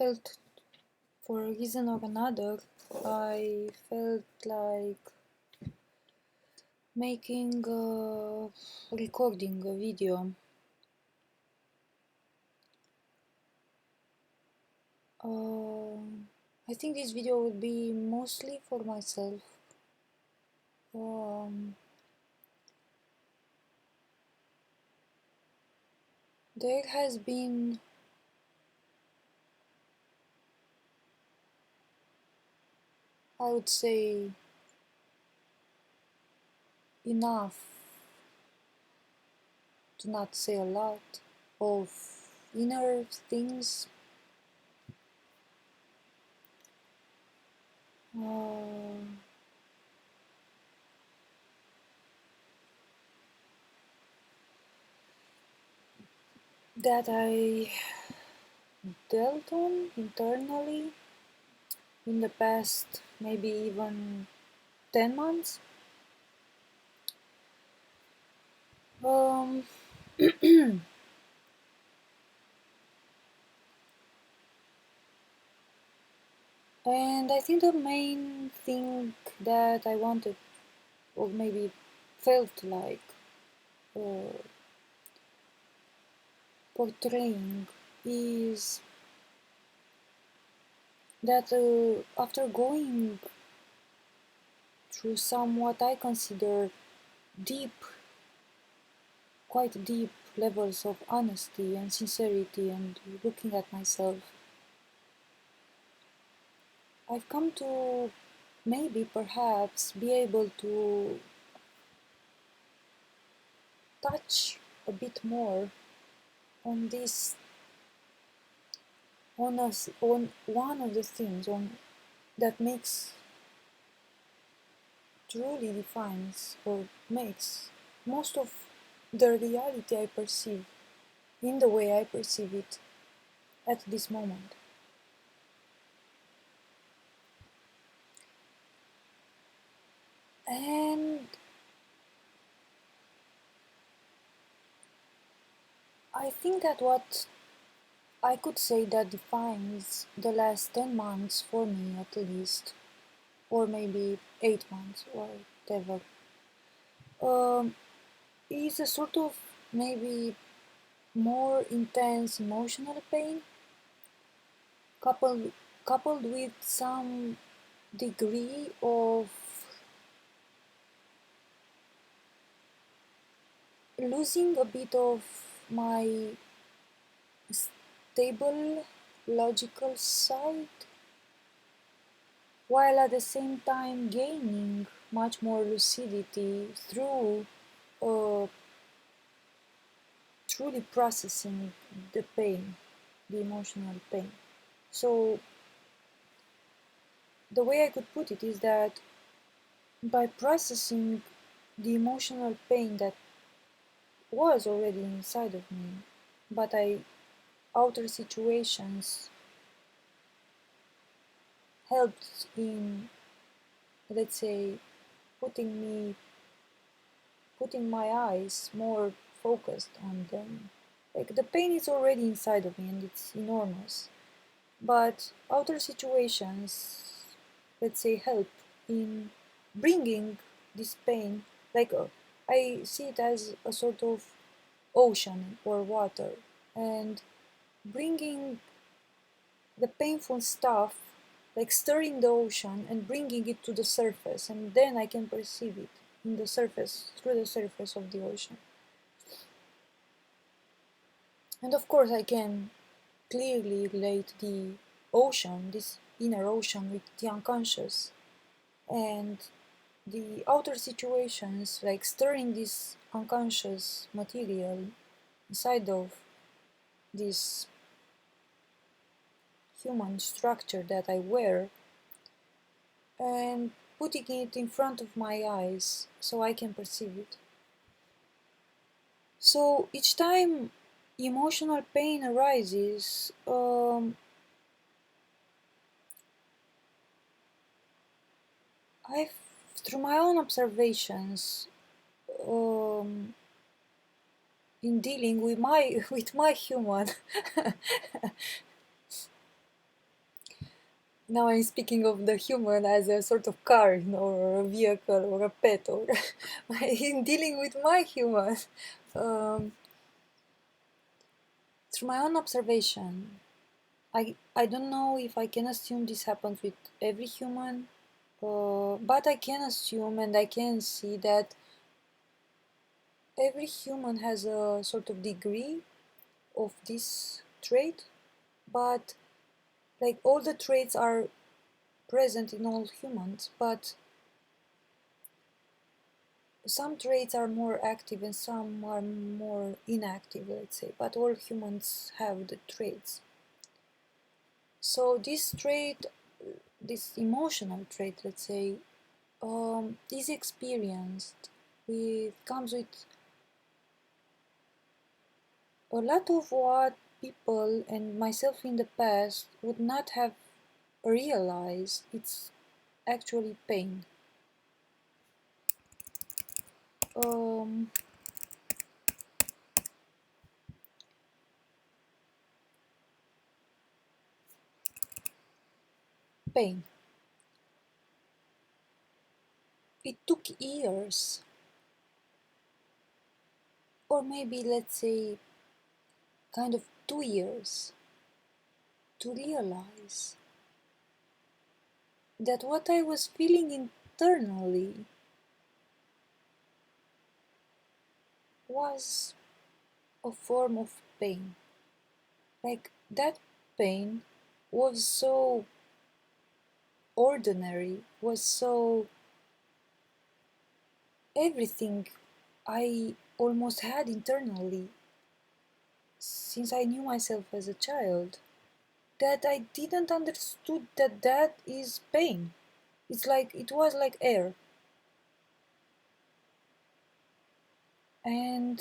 felt, for a reason or another, I felt like recording a video. I think this video will be mostly for myself. There has been I would say enough, to not say a lot, of inner things that I dealt on internally in the past maybe even 10 months. And I think the main thing that I wanted, or maybe felt like portraying, is that after going through some what I consider quite deep levels of honesty and sincerity and looking at myself, I've come to maybe perhaps be able to touch a bit more on this, on one of the things that truly defines or makes most of the reality I perceive in the way I perceive it at this moment. And I think that what I could say that defines the last 10 months for me at least, or maybe 8 months or whatever, is a sort of maybe more intense emotional pain coupled with some degree of losing a bit of my stable logical side, while at the same time gaining much more lucidity through truly processing the pain, the emotional pain. So the way I could put it is that by processing the emotional pain that was already inside of me, but outer situations helped in, let's say, putting my eyes more focused on them. Like, the pain is already inside of me and it's enormous, but outer situations, let's say, help in bringing this pain, like I see it as a sort of ocean or water, and bringing the painful stuff, like stirring the ocean and bringing it to the surface, and then I can perceive it in the surface, through the surface of the ocean. And of course I can clearly relate the ocean, this inner ocean, with the unconscious, and the outer situations, like stirring this unconscious material inside of this human structure that I wear, and putting it in front of my eyes so I can perceive it. So each time emotional pain arises, I've, through my own observations, in dealing with my human Now I'm speaking of the human as a sort of car, or a vehicle, or a pet, or in dealing with my human. Um, through my own observation, I don't know if I can assume this happens with every human, but I can assume and I can see that every human has a sort of degree of this trait, but like all the traits are present in all humans, but some traits are more active and some are more inactive, let's say, but all humans have the traits. So this trait, this emotional trait, let's say, is experienced. It comes with a lot of what people and myself in the past would not have realized. It's actually pain. Um, pain. It took years, or maybe let's say kind of 2 years, to realize that what I was feeling internally was a form of pain. Like that pain was so ordinary, was so everything I almost had internally since I knew myself as a child, that I didn't understood that that is pain. It's like it was like air. And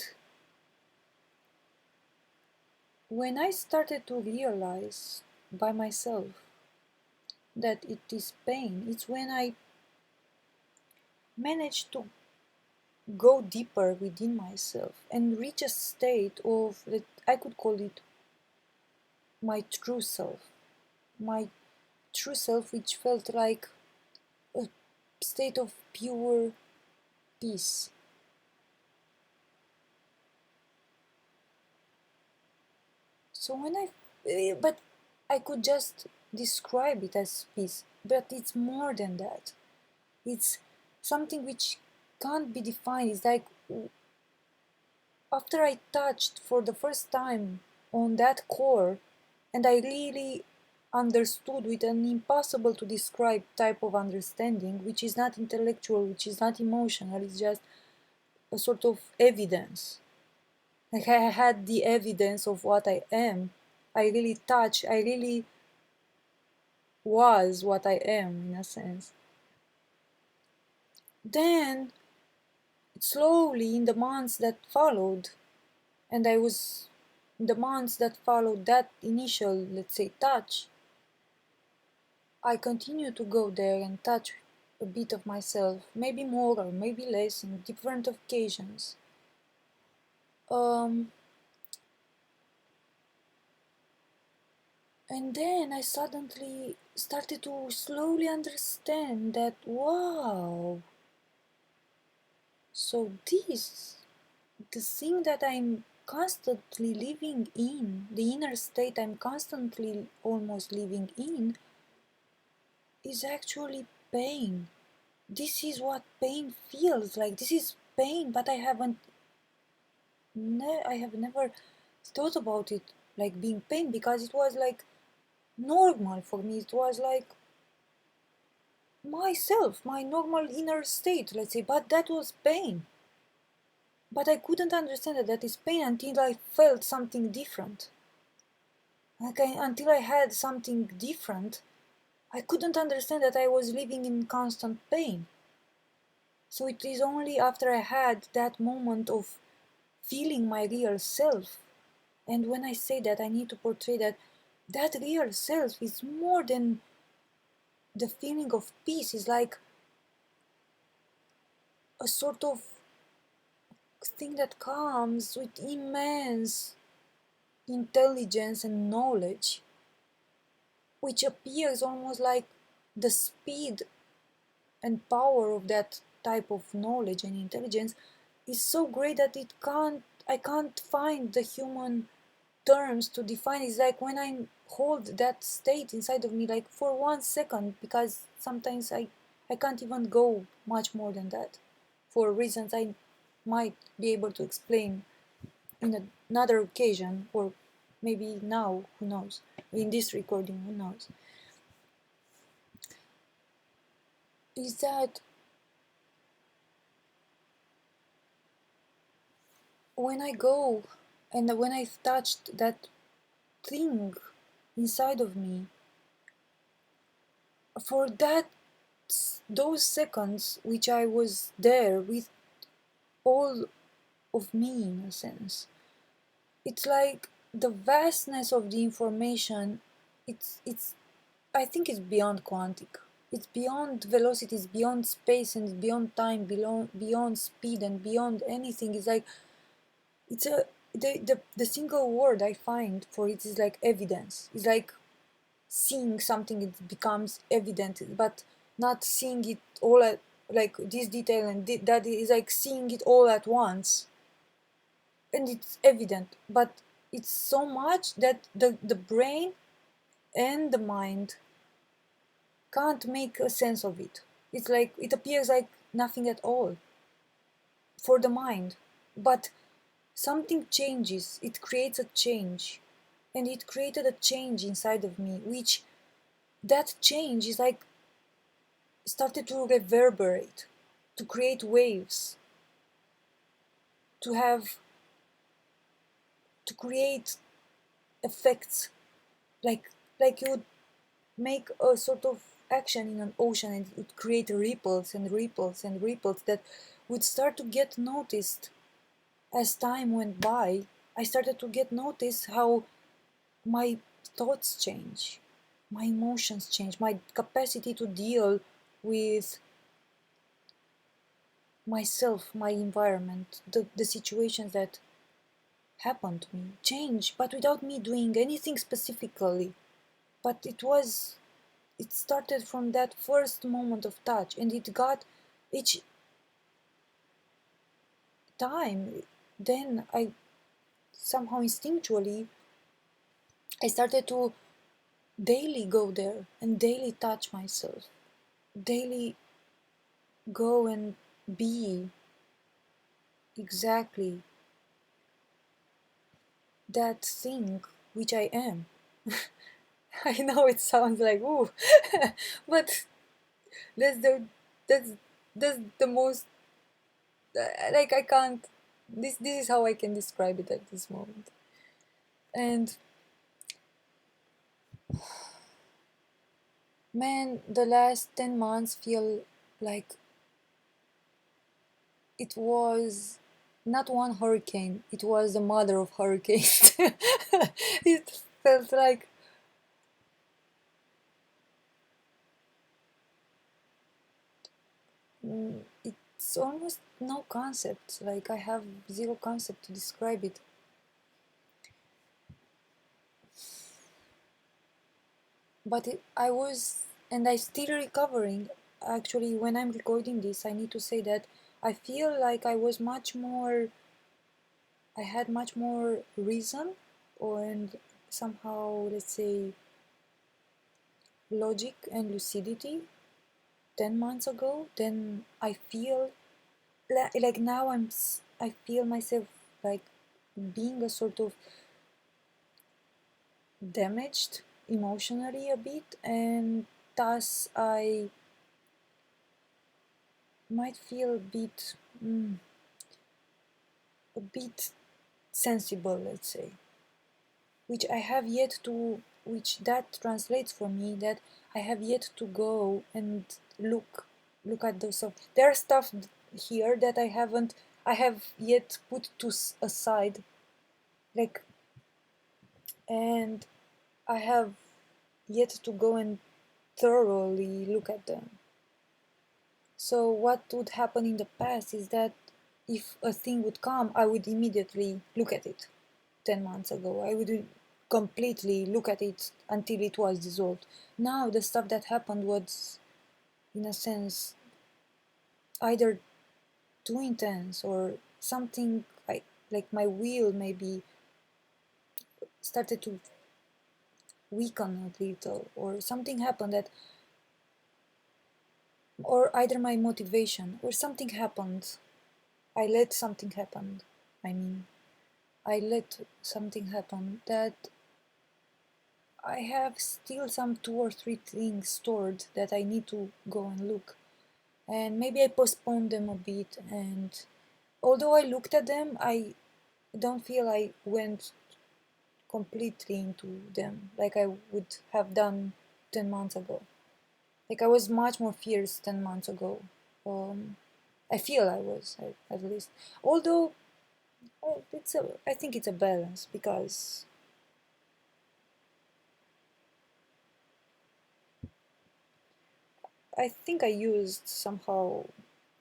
when I started to realize by myself that it is pain, it's when I managed to go deeper within myself and reach a state of that I could call it my true self. My true self, which felt like a state of pure peace. So but I could just describe it as peace, but it's more than that. It's something which can't be defined. It's like after I touched for the first time on that core, and I really understood with an impossible to describe type of understanding, which is not intellectual, which is not emotional, it's just a sort of evidence. Like I had the evidence of what I am. I really touched, I really was what I am in a sense. Then, slowly, in the months that followed, and I was in the months that followed that initial, let's say, touch, I continued to go there and touch a bit of myself, maybe more or maybe less in different occasions. Um, and then I suddenly started to slowly understand that, wow, so this, the thing that I'm constantly living in, the inner state I'm constantly almost living in, is actually pain. This is what pain feels like. This is pain, but I have never thought about it like being pain, because it was like normal for me. It was like myself, my normal inner state, let's say, but that was pain. But I couldn't understand that that is pain until I felt something different. Until I had something different, I couldn't understand that I was living in constant pain. So it is only after I had that moment of feeling my real self. And when I say that, I need to portray that that real self is more than the feeling of peace. Is like a sort of thing that comes with immense intelligence and knowledge. which appears almost like the speed and power of that type of knowledge and intelligence is so great that I can't find the human terms to define. It's like when I hold that state inside of me like for 1 second, because sometimes I can't even go much more than that for reasons I might be able to explain in another occasion, or maybe now, who knows, in this recording, who knows, is that when I go and when I've touched that thing inside of me, for those seconds which I was there with all of me in a sense, it's like the vastness of the information. It's I think it's beyond quantic. It's beyond velocity, it's beyond space, and it's beyond time, beyond speed, and beyond anything. It's like it's a the single word I find for it is like evidence. It's like seeing something, it becomes evident, but not seeing it all at like this detail and that is like seeing it all at once, and it's evident, but it's so much that the brain and the mind can't make a sense of it. It's like it appears like nothing at all for the mind, but something changes, it creates a change, and it created a change inside of me, which that change is like started to reverberate, to create waves, to have to create effects, like you would make a sort of action in an ocean and it would create ripples and ripples and ripples that would start to get noticed. As time went by, I started to get noticed how my thoughts change, my emotions change, my capacity to deal with myself, my environment, the situations that happen to me change, but without me doing anything specifically. But it started from that first moment of touch, and it got each time. Then I somehow instinctually I started to daily go there and daily touch myself, daily go and be exactly that thing which I am. I know it sounds like ooh, but that's the that's that's the most like I can't. This is how I can describe it at this moment. And man, the last 10 months feel like it was not one hurricane. It was the mother of hurricanes. It felt like it's almost no concept. Like I have zero concept to describe it. But I was, and I still recovering. Actually, when I'm recording this, I need to say that I feel like I had much more reason, or and somehow, let's say, logic and lucidity 10 months ago. Then I feel like now I feel myself like being a sort of damaged emotionally a bit, and thus I might feel a bit sensible, let's say, which I have yet to, which that translates for me that I have yet to go and look at those stuff. There's stuff here that I have yet put to aside, like, and I have yet to go and thoroughly look at them. So what would happen in the past is that if a thing would come, I would immediately look at it. 10 months ago, I would completely look at it until it was dissolved. Now the stuff that happened was, in a sense, either too intense or something like my will maybe started to weaken a little, or something happened that, or either my motivation or something happened. I let something happen. I mean, I let something happen that I have still some 2 or 3 things stored that I need to go and look. And maybe I postponed them a bit. And although I looked at them, I don't feel I went completely into them like I would have done 10 months ago. Like I was much more fierce 10 months ago. I feel I was, at least. Although I think it's a balance, because I think I used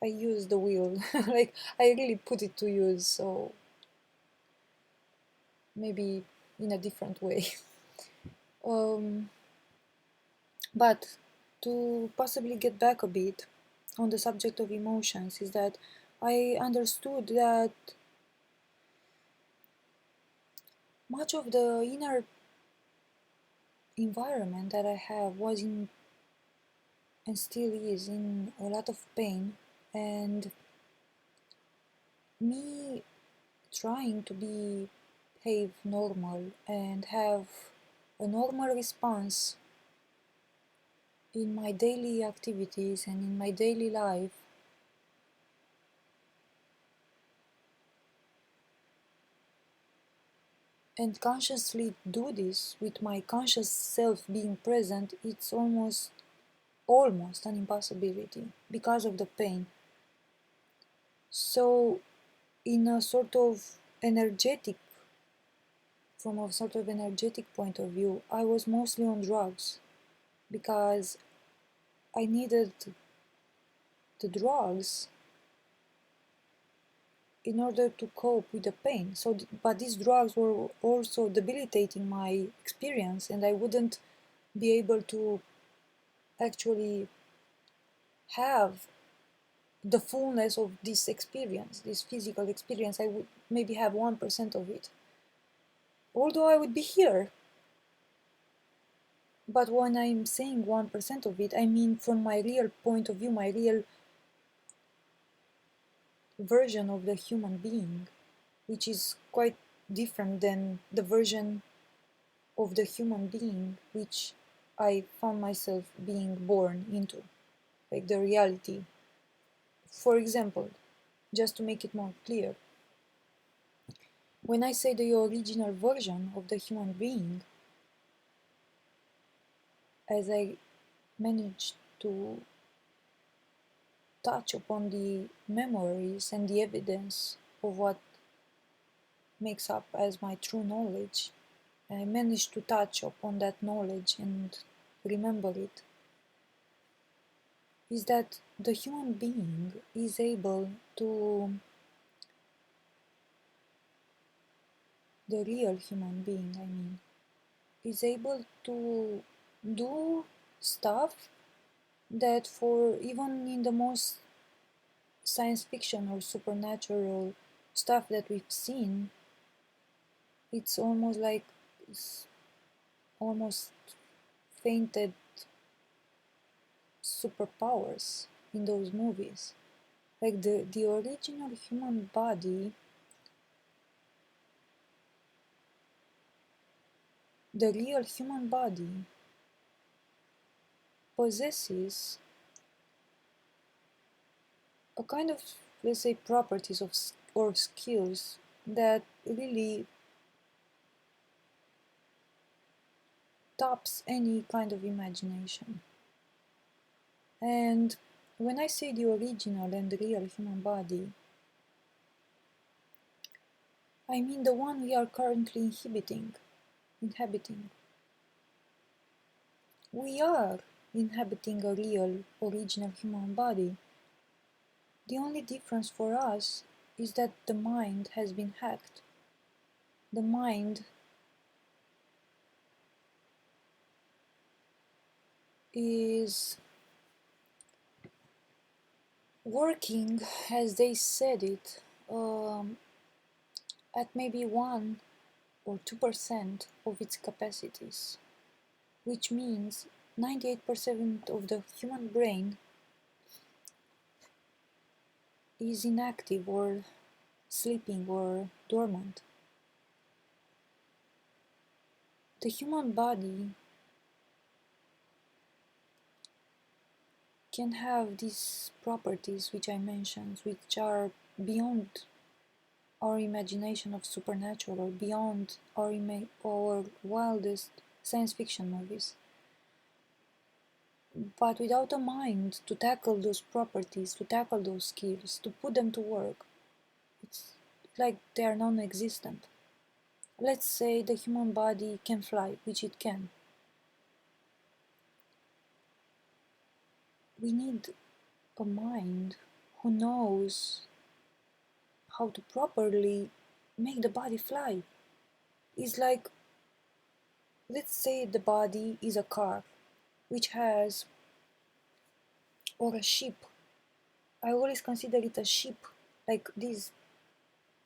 the wheel. Like I really put it to use, so maybe in a different way. um, but to possibly get back a bit on the subject of emotions, is that I understood that much of the inner environment that I have was in, and still is in, a lot of pain, and me trying to behave normal and have a normal response in my daily activities and in my daily life, and consciously do this with my conscious self being present, it's almost an impossibility because of the pain. So in a sort of energetic from a sort of energetic point of view, I was mostly on drugs because I needed the drugs in order to cope with the pain. So, but these drugs were also debilitating my experience, and I wouldn't be able to actually have the fullness of this experience, this physical experience. I would maybe have 1% of it, although I would be here. But when I'm saying 1% of it, I mean from my real point of view, my real version of the human being, which is quite different than the version of the human being which I found myself being born into, like the reality. For example, just to make it more clear, when I say the original version of the human being, as I managed to touch upon the memories and the evidence of what makes up as my true knowledge, I managed to touch upon that knowledge and remember it, is that the human being is able to, the real human being, I mean, is able to do stuff that for even in the most science fiction or supernatural stuff that we've seen, it's almost like it's almost fainted superpowers in those movies. Like the original human body, the real human body possesses a kind of, let's say, properties of or skills that really tops any kind of imagination. And when I say the original and the real human body, I mean the one we are currently inhabiting. We are inhabiting a real original human body. The only difference for us is that the mind has been hacked. The mind is working, as they said it, at maybe 1 or 2% of its capacities, which means 98% of the human brain is inactive or sleeping or dormant. The human body can have these properties which I mentioned, which are beyond our imagination of supernatural or beyond our wildest science fiction movies. But without a mind to tackle those properties, to tackle those skills, to put them to work, it's like they are non-existent. Let's say the human body can fly, which it can. We need a mind who knows how to properly make the body fly. It's like, let's say the body is a car, which has, or a ship. I always consider it a ship, like this,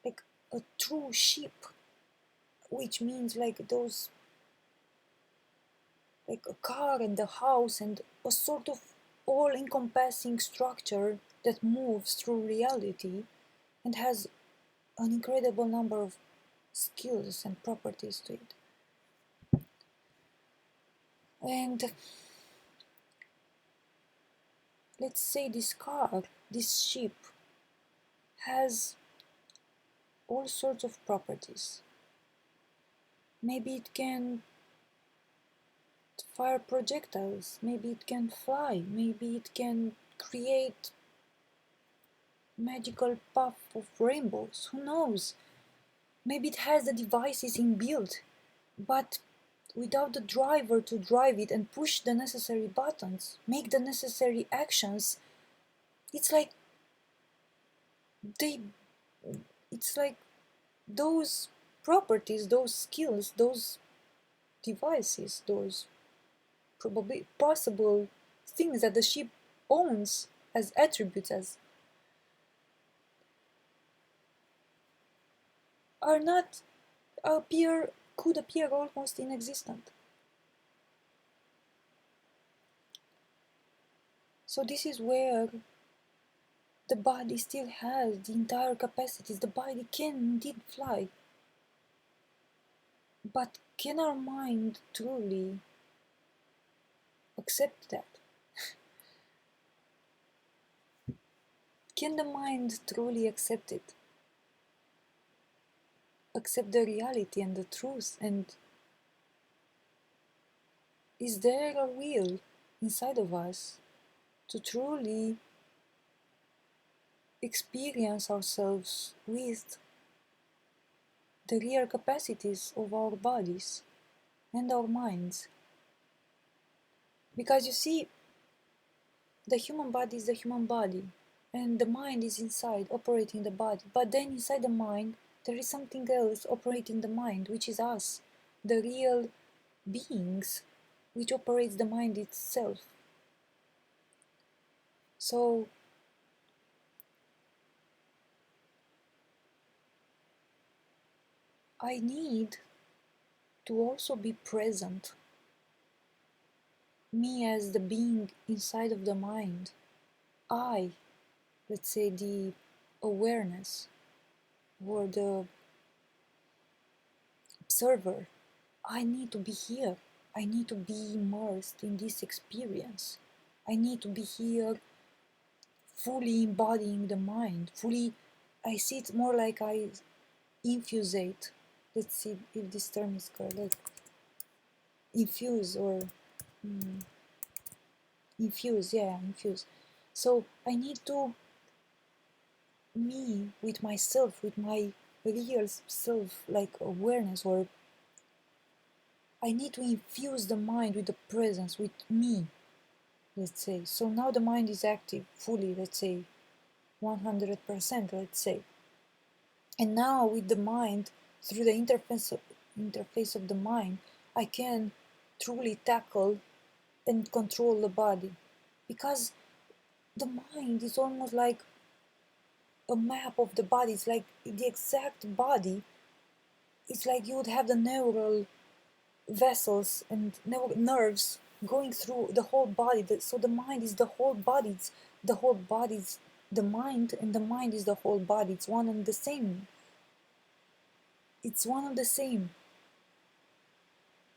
like a true ship, which means like those, like a car and a house and a sort of all-encompassing structure that moves through reality and has an incredible number of skills and properties to it. And let's say this car, this ship, has all sorts of properties. Maybe it can fire projectiles, maybe it can fly, maybe it can create magical puff of rainbows, who knows? Maybe it has the devices inbuilt, but without the driver to drive it and push the necessary buttons, make the necessary actions, it's like they it's like those properties, those skills, those devices, those probably possible things that the ship owns as attributes, as are not could appear almost inexistent. So this is where the body still has the entire capacities. The body can indeed fly. But can our mind truly accept that? Can the mind truly accept it? Accept the reality and the truth? And is there a will inside of us to truly experience ourselves with the real capacities of our bodies and our minds? Because you see, the human body is the human body, and the mind is inside, operating the body. But then inside the mind, there is something else operating the mind, which is us, the real beings, which operates the mind itself. So I need to also be present, me as the being inside of the mind. Let's say the awareness or the observer, I need to be here. I need to be immersed in this experience. I need to be here fully embodying the mind, fully. I see it more like I infusate. Let's see if this term is correct. Infuse or infuse, yeah, infuse. So I need to, me with myself, with my real self, like awareness, or I need to infuse the mind with the presence, with me, let's say. So now the mind is active fully, let's say 100%, let's say. And now with the mind, through the interface of the mind, I can truly tackle and control the body, because the mind is almost like a map of the body. It's like the exact body. It's like you would have the neural vessels and nerves going through the whole body. So the mind is the whole body. It's the whole body is the mind, and the mind is the whole body. It's one and the same. It's one and the same.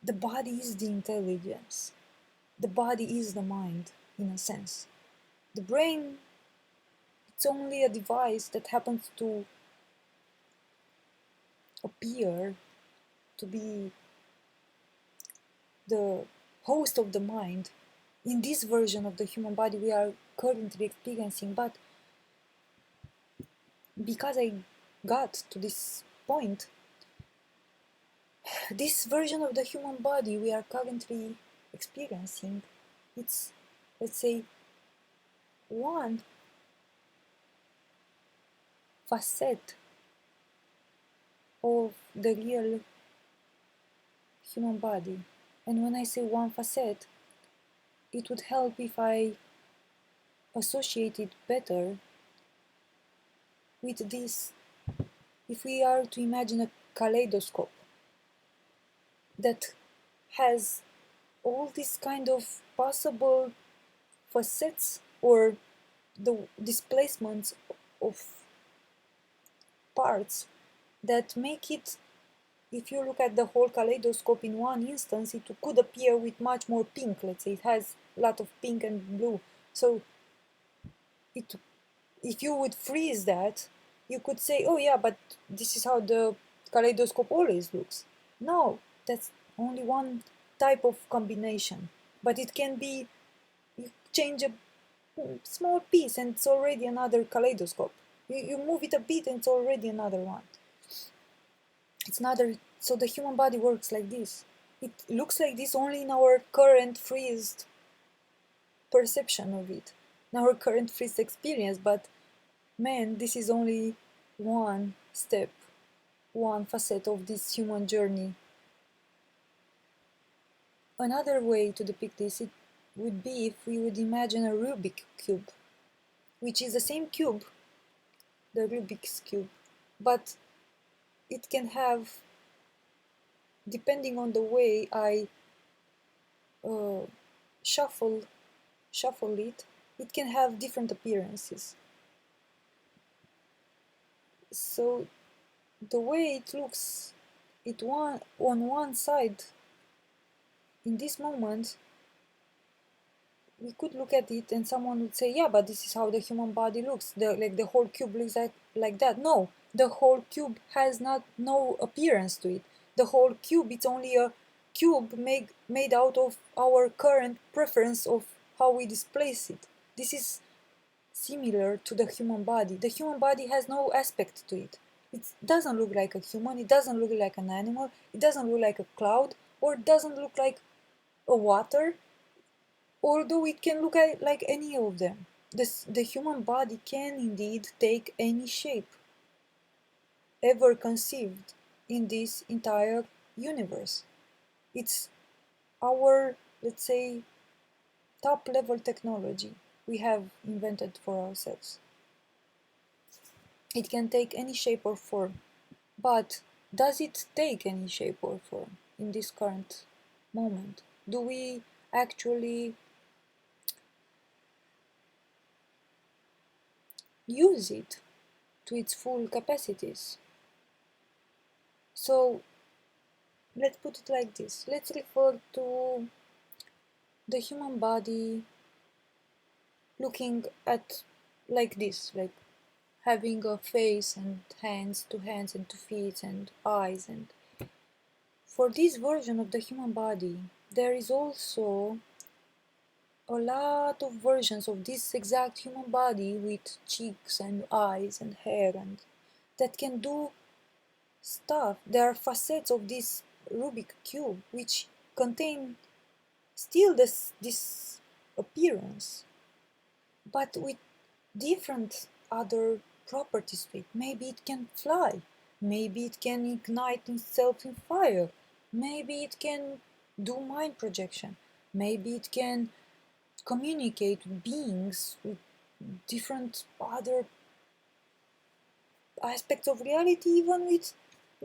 The body is the intelligence. The body is the mind, in a sense. The brain, it's only a device that happens to appear to be the host of the mind in this version of the human body we are currently experiencing. But because I got to this point, this version of the human body we are currently experiencing, it's, let's say, one facet of the real human body. And when I say one facet, it would help if I associate it better with this. If we are to imagine a kaleidoscope that has all these kind of possible facets or the displacements of parts that make it, if you look at the whole kaleidoscope in one instance, it could appear with much more pink. Let's say it has a lot of pink and blue. So if you would freeze that, you could say, oh yeah, but this is how the kaleidoscope always looks. No, that's only one type of combination. But it can be, you change a small piece and it's already another kaleidoscope. You move it a bit and it's already another one. It's another. So the human body works like this. It looks like this only in our current freezed perception of it, in our current freezed experience. But man, this is only one step, one facet of this human journey. Another way to depict this, it would be if we would imagine a Rubik's Cube, which is the same cube, the Rubik's Cube, but it can have, depending on the way I shuffle it, it can have different appearances. So the way it looks, on one side, in this moment, we could look at it and someone would say, yeah, but this is how the human body looks. The whole cube looks like that. No, the whole cube has no appearance to it. The whole cube, it's only a cube made out of our current preference of how we displace it. This is similar to the human body. The human body has no aspect to it. It doesn't look like a human, it doesn't look like an animal, it doesn't look like a cloud, or it doesn't look like a water, although it can look like any of them. The human body can indeed take any shape ever conceived in this entire universe. It's our, let's say, top level technology we have invented for ourselves. It can take any shape or form, but does it take any shape or form in this current moment? Do we actually use it to its full capacities? So let's put it like this. Let's refer to the human body looking at like this, like having a face and hands and to feet and eyes. And for this version of the human body, there is also a lot of versions of this exact human body with cheeks and eyes and hair, and that can do stuff. There are facets of this Rubik cube which contain still this appearance, but with different other properties to it. Maybe it can fly, maybe it can ignite itself in fire, maybe it can do mind projection, Maybe it can communicate with beings, with different other aspects of reality, even with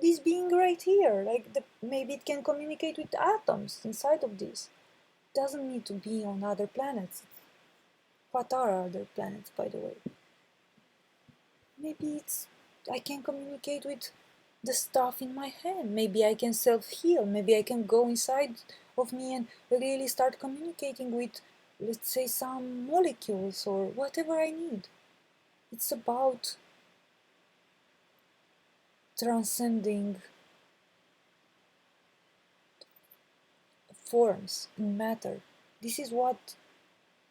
this being right here. Like maybe it can communicate with atoms inside of this. It doesn't need to be on other planets. What are other planets, by the way? Maybe I can communicate with the stuff in my hand. Maybe I can self-heal. Maybe I can go inside of me and really start communicating with, let's say, some molecules or whatever I need. It's about transcending forms and matter. This is what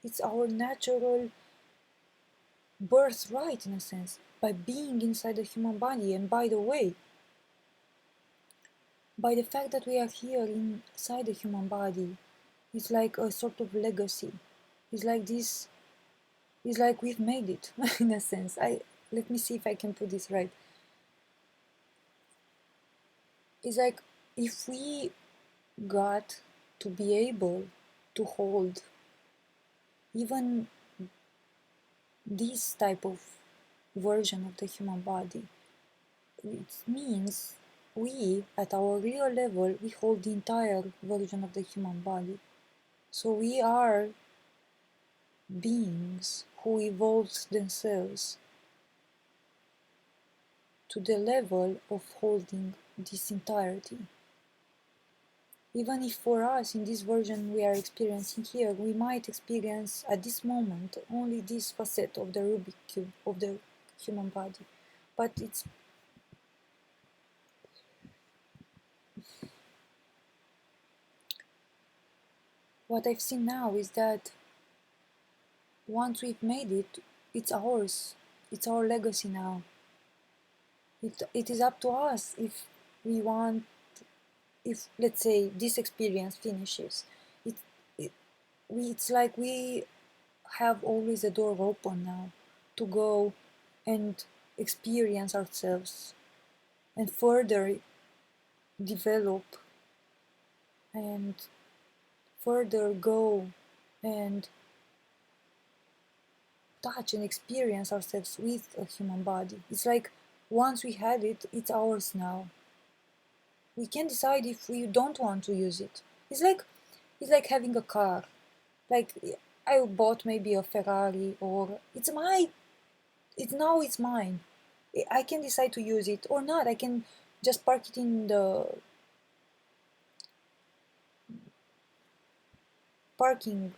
it's our natural birthright, in a sense, by being inside the human body. And by the way, by the fact that we are here inside the human body, it's like a sort of legacy. It's like this. It's like we've made it, in a sense. Let me see if I can put this right. It's like if we got to be able to hold even this type of version of the human body, it means we, at our real level, we hold the entire version of the human body. So we are beings who evolved themselves to the level of holding this entirety. Even if for us, in this version we are experiencing here, we might experience at this moment only this facet of the Rubik cube of the human body. But it's what I've seen now is that once we've made it, it's ours. It's our legacy now. It is up to us if we want, if let's say this experience finishes. It's like we have always a door open now to go and experience ourselves and further develop and further go and touch and experience ourselves with a human body. It's like once we had it, it's ours now. We can decide if we don't want to use it. It's like having a car. Like I bought maybe a Ferrari, or it's mine. I can decide to use it or not. I can just park it in the parking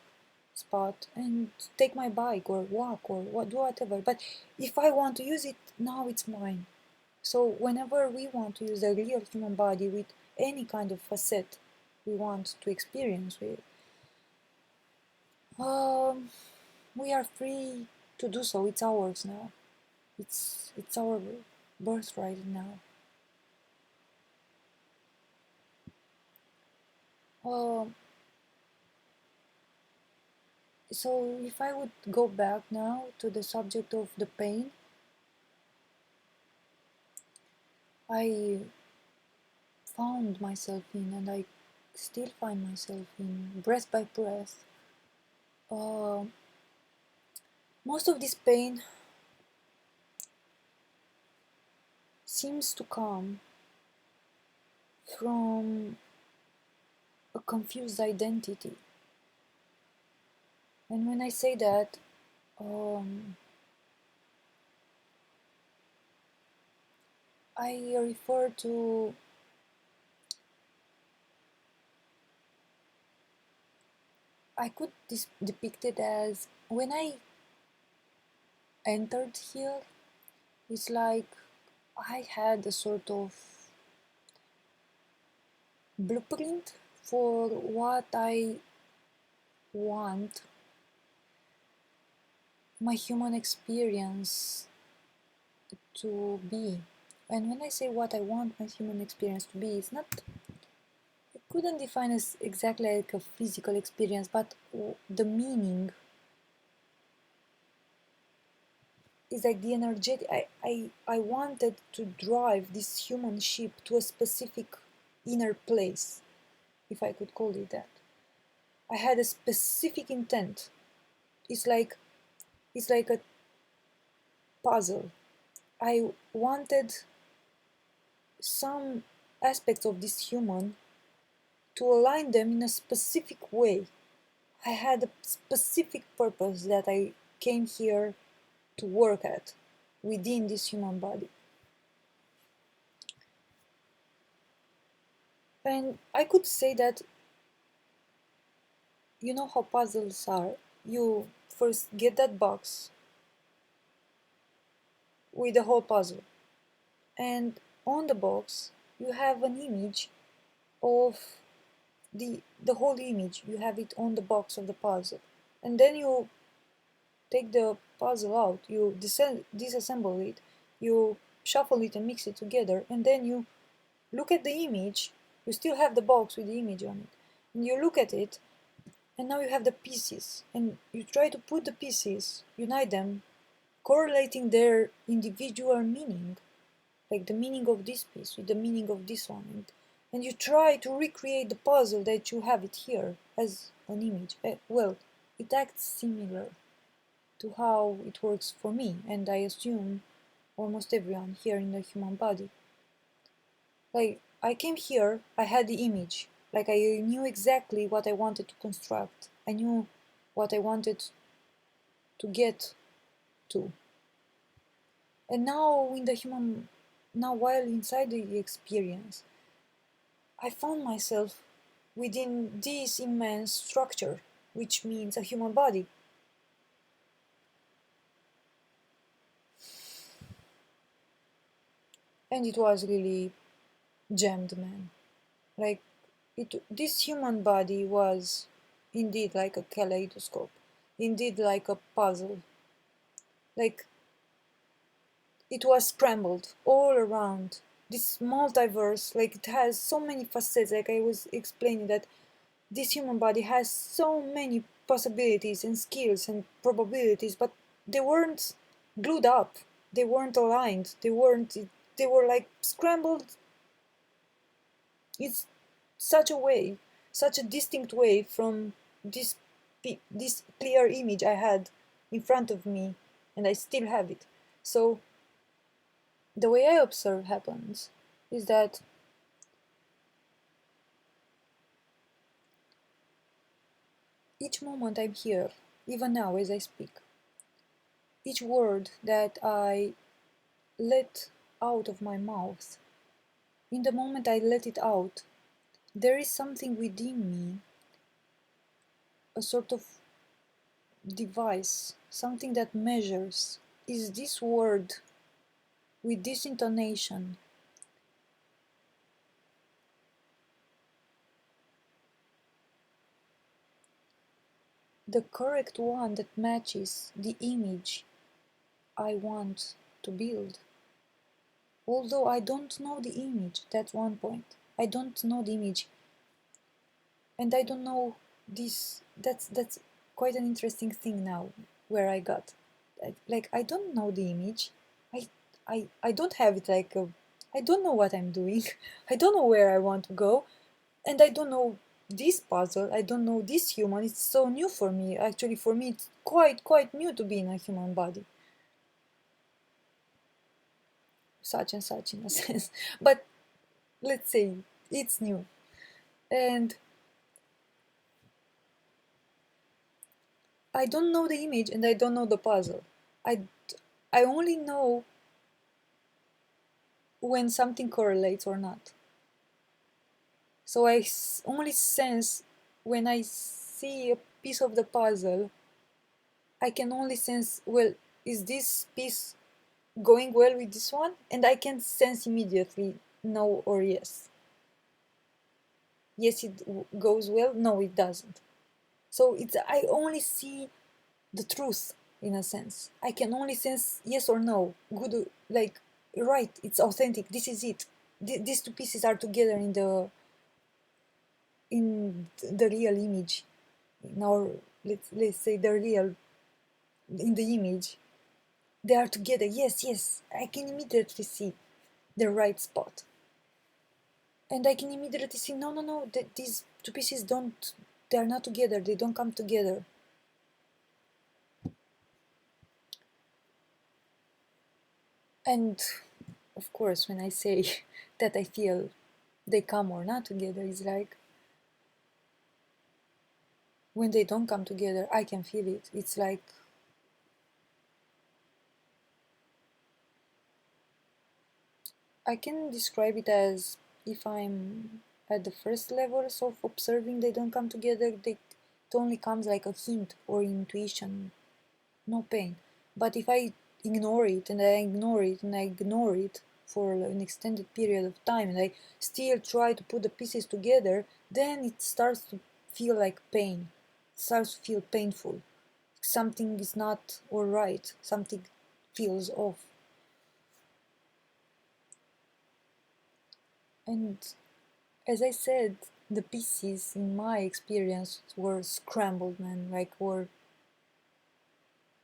spot and take my bike or walk or do whatever. But if I want to use it, now it's mine. So whenever we want to use a real human body with any kind of facet we want to experience with, we are free to do so. It's ours now. It's our birthright now. Um, so if I would go back now to the subject of the pain, I found myself in, and I still find myself in, breath by breath. Most of this pain seems to come from a confused identity. And when I say that, I refer to I could depict it as when I entered here, it's like I had a sort of blueprint for what I want my human experience to be. And when I say what I want my human experience to be, it's not, I couldn't define as exactly like a physical experience, but the meaning is like the energetic. I wanted to drive this human ship to a specific inner place, if I could call it that. I had a specific intent. It's like a puzzle. I wanted some aspects of this human to align them in a specific way. I had a specific purpose that I came here to work at within this human body. And I could say that, you know how puzzles are. You first get that box with the whole puzzle, and on the box you have an image of the whole image. You have it on the box of the puzzle, and then you take the puzzle out, you disassemble it, you shuffle it and mix it together, and then you look at the image. You still have the box with the image on it, and you look at it, and now you have the pieces, and you try to put the pieces, unite them, correlating their individual meaning, like the meaning of this piece with the meaning of this one, and you try to recreate the puzzle that you have it here as an image. Well, it acts similar to how it works for me, and I assume almost everyone here in the human body. Like, I came here, I had the image, like I knew exactly what I wanted to construct. I knew what I wanted to get to. And now while inside the experience, I found myself within this immense structure, which means a human body. And it was really jammed, man. Like, this human body was indeed like a kaleidoscope, indeed like a puzzle. Like, it was scrambled all around. This multiverse, like, it has so many facets. Like I was explaining, that this human body has so many possibilities and skills and probabilities, but they weren't glued up. They weren't aligned. They were like scrambled. It's such a way, such a distinct way from this this clear image I had in front of me, and I still have it. So the way I observe happens is that each moment I'm here, even now as I speak, each word that I let out of my mouth, in the moment I let it out, there is something within me, a sort of device, something that measures, is this word with this intonation the correct one that matches the image I want to build. Although I don't know the image, that's one point. I don't know the image, and I don't know this. That's quite an interesting thing now, where I got. Like, I don't know the image. I don't have it like a. I don't know what I'm doing. I don't know where I want to go, and I don't know this puzzle. I don't know this human. It's so new for me. Actually, for me, it's quite new to be in a human body. Such and such in a sense, but let's say it's new, and I don't know the image and I don't know the puzzle. I I only know when something correlates or not. So I only sense when I see a piece of the puzzle. I can only sense, well, is this piece going well with this one? And I can sense immediately no or yes. Yes, it goes well. No, it doesn't. So I only see the truth in a sense. I can only sense yes or no, good, like right. It's authentic. This is it. These two pieces are together in the real image. Now let's say the real in the image. They are together. Yes. I can immediately see the right spot, and I can immediately see no. That these two pieces don't. they are not together, they don't come together. And of course, when I say that I feel they come or not together, it's like when they don't come together, I can feel it. It's like I can describe it as if I'm at the first levels of observing they don't come together, it only comes like a hint or intuition, no pain. But if I ignore it and I ignore it and I ignore it for an extended period of time and I still try to put the pieces together, then it starts to feel like pain. It starts to feel painful. Something is not alright. Something feels off. And as I said, the pieces in my experience were scrambled, man, like were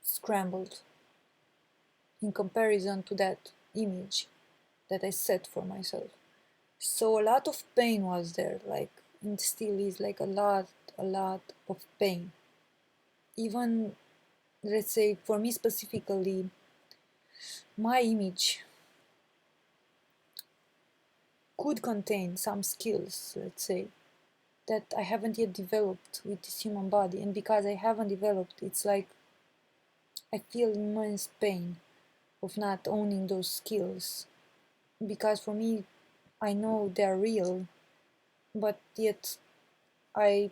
scrambled in comparison to that image that I set for myself. So a lot of pain was there, like, and still is like a lot of pain. Even, let's say, for me specifically, my image could contain some skills, let's say, that I haven't yet developed with this human body. And because I haven't developed, it's like I feel immense pain of not owning those skills. Because for me, I know they're real, but yet I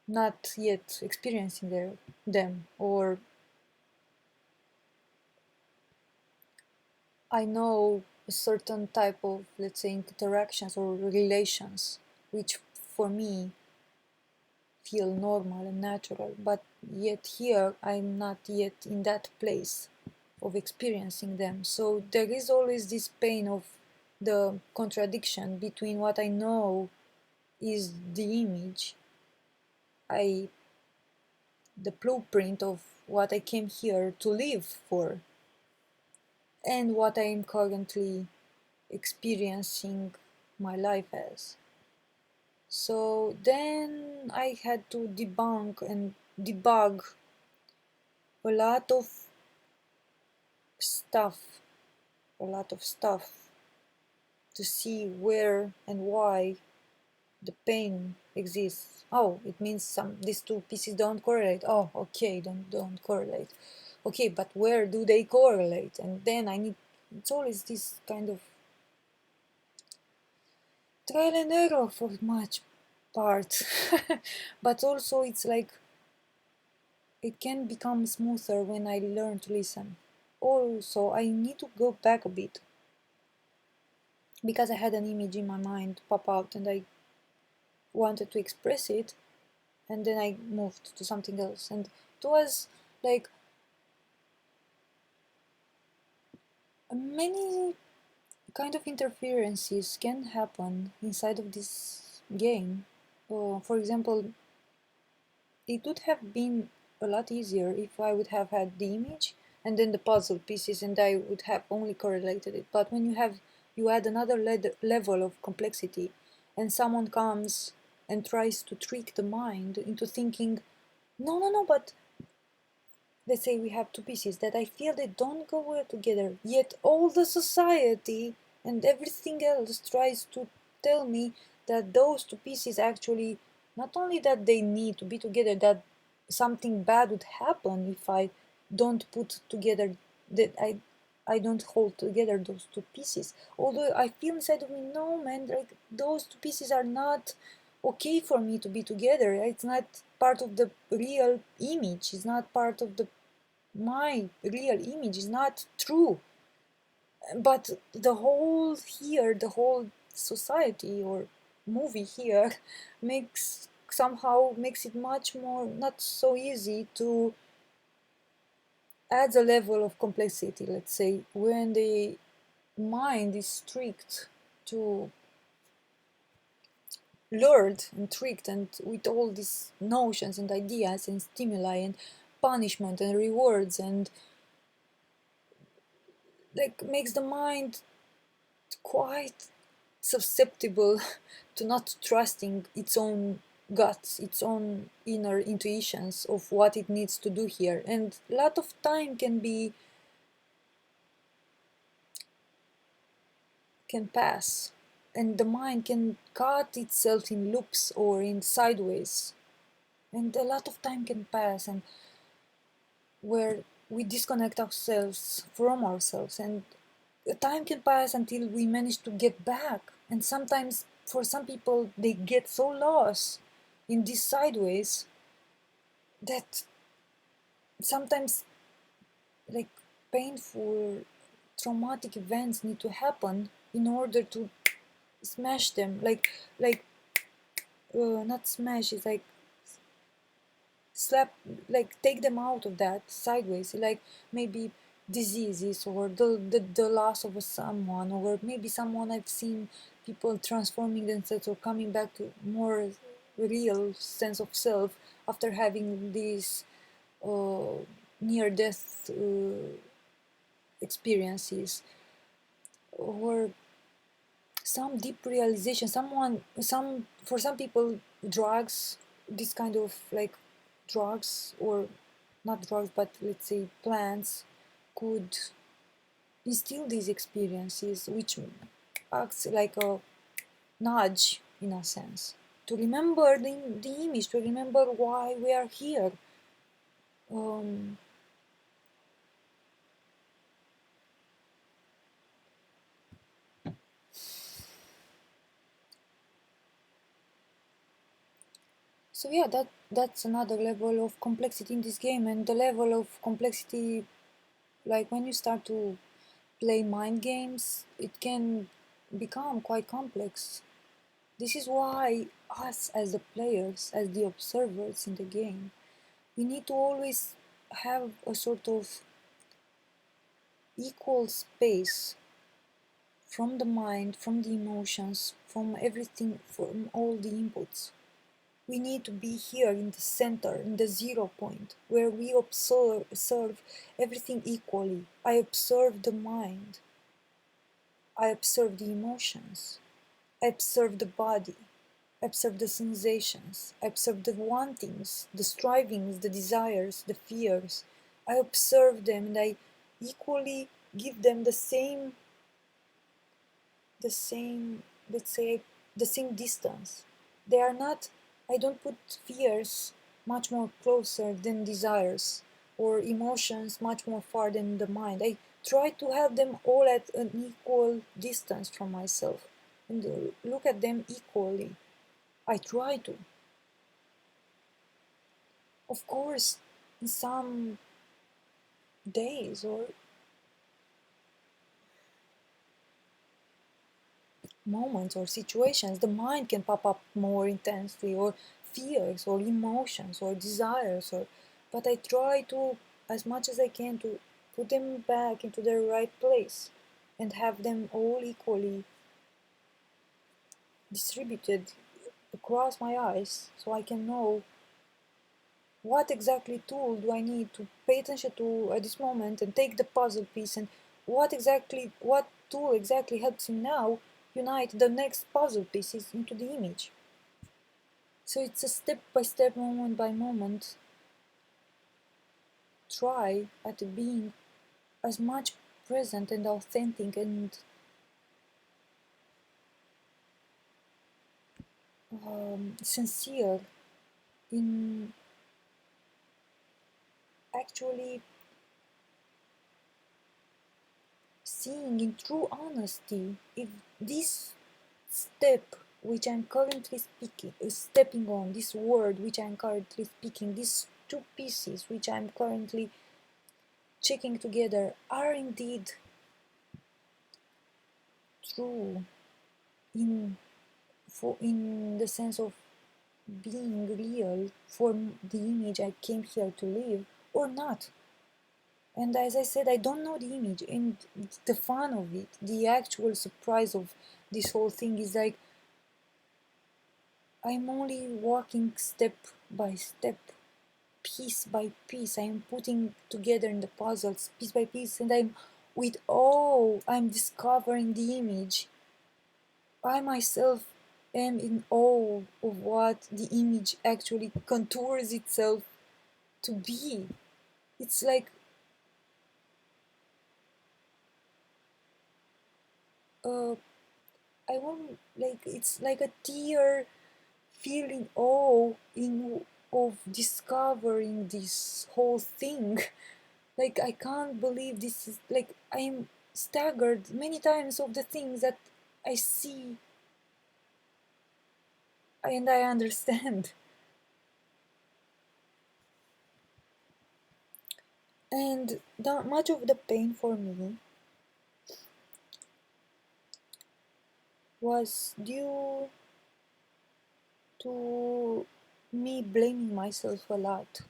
not yet experiencing them, or I know a certain type of, let's say, interactions or relations which for me feel normal and natural, but yet here I'm not yet in that place of experiencing them. So there is always this pain of the contradiction between what I know is the image, I the blueprint of what I came here to live for, and what I am currently experiencing my life as. So then I had to debunk and debug a lot of stuff, a lot of stuff to see where and why the pain exists. Oh, it means these two pieces don't correlate. Oh, okay, don't correlate. Okay, but where do they correlate? And then it's always this kind of trial and error for much part. But also it's like it can become smoother when I learn to listen. Also, I need to go back a bit because I had an image in my mind pop out and I wanted to express it, and then I moved to something else. And it was like many kind of interferences can happen inside of this game. For example, it would have been a lot easier if I would have had the image and then the puzzle pieces and I would have only correlated it. But when you add another level of complexity and someone comes and tries to trick the mind into thinking, no, but let's say we have two pieces that I feel they don't go well together, yet all the society and everything else tries to tell me that those two pieces actually, not only that they need to be together, that something bad would happen if I don't put together, that I don't hold together those two pieces. Although I feel inside of me, no man, like those two pieces are not okay for me to be together. It's not part of the real image. It's not part of my real image. Is not true. But the whole society or movie here makes it much more not so easy to add a level of complexity, let's say, when the mind is strict to lured and tricked and with all these notions and ideas and stimuli and punishment and rewards, and like makes the mind quite susceptible to not trusting its own guts, its own inner intuitions of what it needs to do here. And a lot of time can pass, and the mind can cut itself in loops or in sideways, and a lot of time can pass, and where we disconnect ourselves from ourselves, and time can pass until we manage to get back. And sometimes for some people they get so lost in these sideways that sometimes like painful traumatic events need to happen in order to smash them, like not smash, it's like slap, like take them out of that sideways, like maybe diseases or the loss of someone, or maybe someone I've seen people transforming themselves or coming back to more real sense of self after having these uh, near death experiences, or some deep realization, some for some people drugs, this kind of like drugs, or not drugs but let's say plants, could instill these experiences, which acts like a nudge in a sense to remember the image, to remember why we are here. um, so yeah, that's another level of complexity in this game, and the level of complexity, like when you start to play mind games, it can become quite complex. This is why us as the players, as the observers in the game, we need to always have a sort of equal space from the mind, from the emotions, from everything, from all the inputs. We need to be here in the center, in the 0 point, where we observe everything equally. I observe the mind, I observe the emotions, I observe the body, I observe the sensations, I observe the wantings, the strivings, the desires, the fears. I observe them and I equally give them the same, let's say, the same distance. They are not, I don't put fears much more closer than desires, or emotions much more far than the mind. I try to have them all at an equal distance from myself and look at them equally. I try to. Of course, in some days or moments or situations, the mind can pop up more intensely, or fears or emotions or desires, or but I try to, as much as I can, to put them back into their right place and have them all equally distributed across my eyes, so I can know what exactly tool do I need to pay attention to at this moment and take the puzzle piece, and what tool exactly helps me now unite the next puzzle pieces into the image. So it's a step by step, moment by moment try at being as much present and authentic and sincere in actually seeing in true honesty if this step which I'm currently speaking, stepping on, this word which I'm currently speaking, these two pieces which I'm currently checking together are indeed true in in the sense of being real for the image I came here to live or not. And as I said, I don't know the image, and the fun of it, the actual surprise of this whole thing is like I'm only walking step by step, piece by piece. I am putting together in the puzzles piece by piece, and I'm with I'm discovering the image I myself am in awe of what the image actually contours itself to be. It's like uh, I want like it's like a tear feeling awe in of discovering this whole thing. Like I can't believe this is like I'm staggered many times of the things that I see and I understand. And much of the pain for me was due to me blaming myself a lot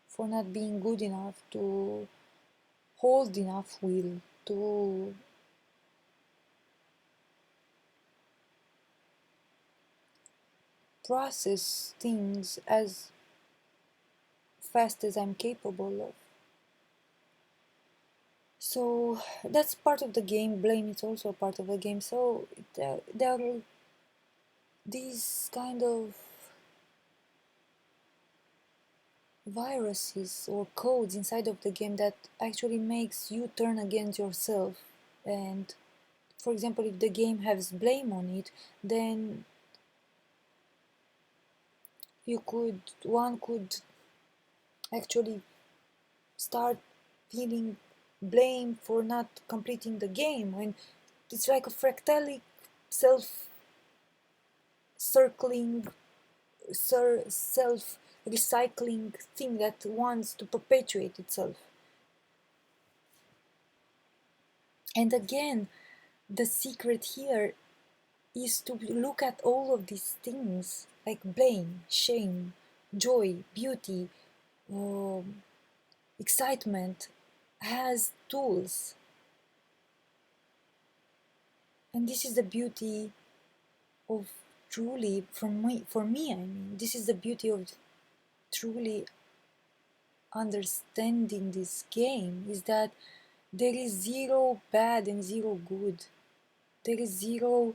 for not being good enough to hold enough will to process things as fast as I'm capable of. So that's part of the game. Blame is also a part of the game. So there are these kind of viruses or codes inside of the game that actually makes you turn against yourself. And for example, if the game has blame on it, then one could actually start feeling blame for not completing the game. And it's like a fractalic self circling self recycling thing that wants to perpetuate itself. And again, the secret here is to look at all of these things like blame, shame, joy, beauty, um, excitement as tools. And this is the beauty of truly, for me, I mean, this is the beauty of truly understanding this game is that there is zero bad and zero good. There is zero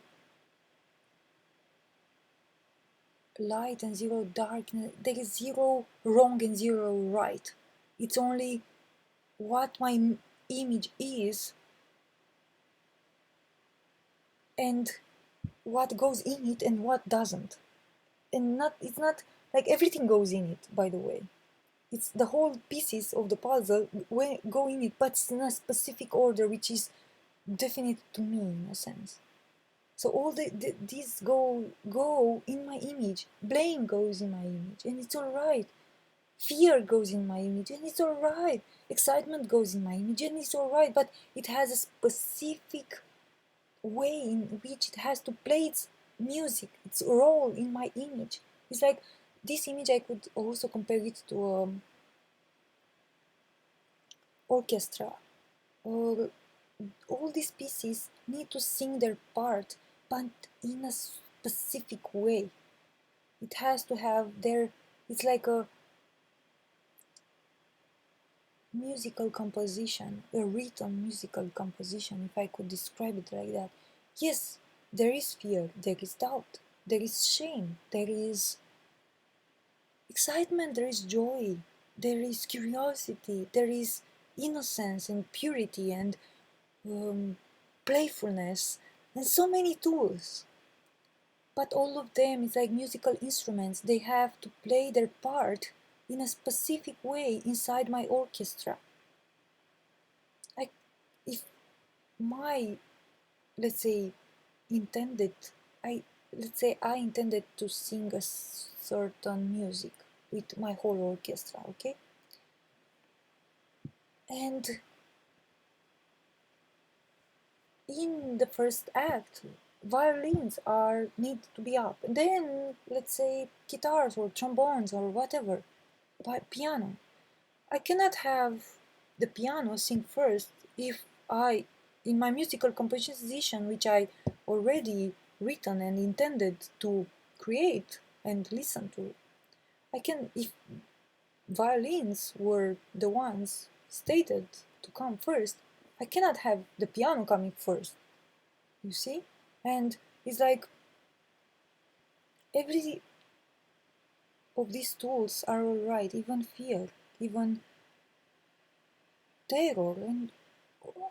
light and zero darkness. There is zero wrong and zero right. It's only what my image is and what goes in it and what doesn't. And not it's not like everything goes in it, by the way. It's the whole pieces of the puzzle go in it, but it's in a specific order which is definite to me in a sense. So all these go in my image. Blame goes in my image, and it's all right. Fear goes in my image, and it's all right. Excitement goes in my image, and it's all right. But it has a specific way in which it has to play its music, its role in my image. It's like this image. I could also compare it to orchestra. Or all these pieces need to sing their part, but in a specific way. It has to have their, it's like a musical composition, a written musical composition, if I could describe it like that. Yes, there is fear, there is doubt, there is shame, there is excitement, there is joy, there is curiosity, there is innocence and purity and um, playfulness, and so many tools. But all of them is like musical instruments. They have to play their part in a specific way inside my orchestra. I, if my, let's say, intended, I let's say I intended to sing a certain music with my whole orchestra, okay? And in the first act, violins are need to be up. And then let's say guitars or trombones or whatever, by piano. I cannot have the piano sing first if I, in my musical composition, which I already written and intended to create and listen to, I can, if violins were the ones stated to come first, I cannot have the piano coming first, you see? And It's like every of these tools are alright, even fear, even terror, and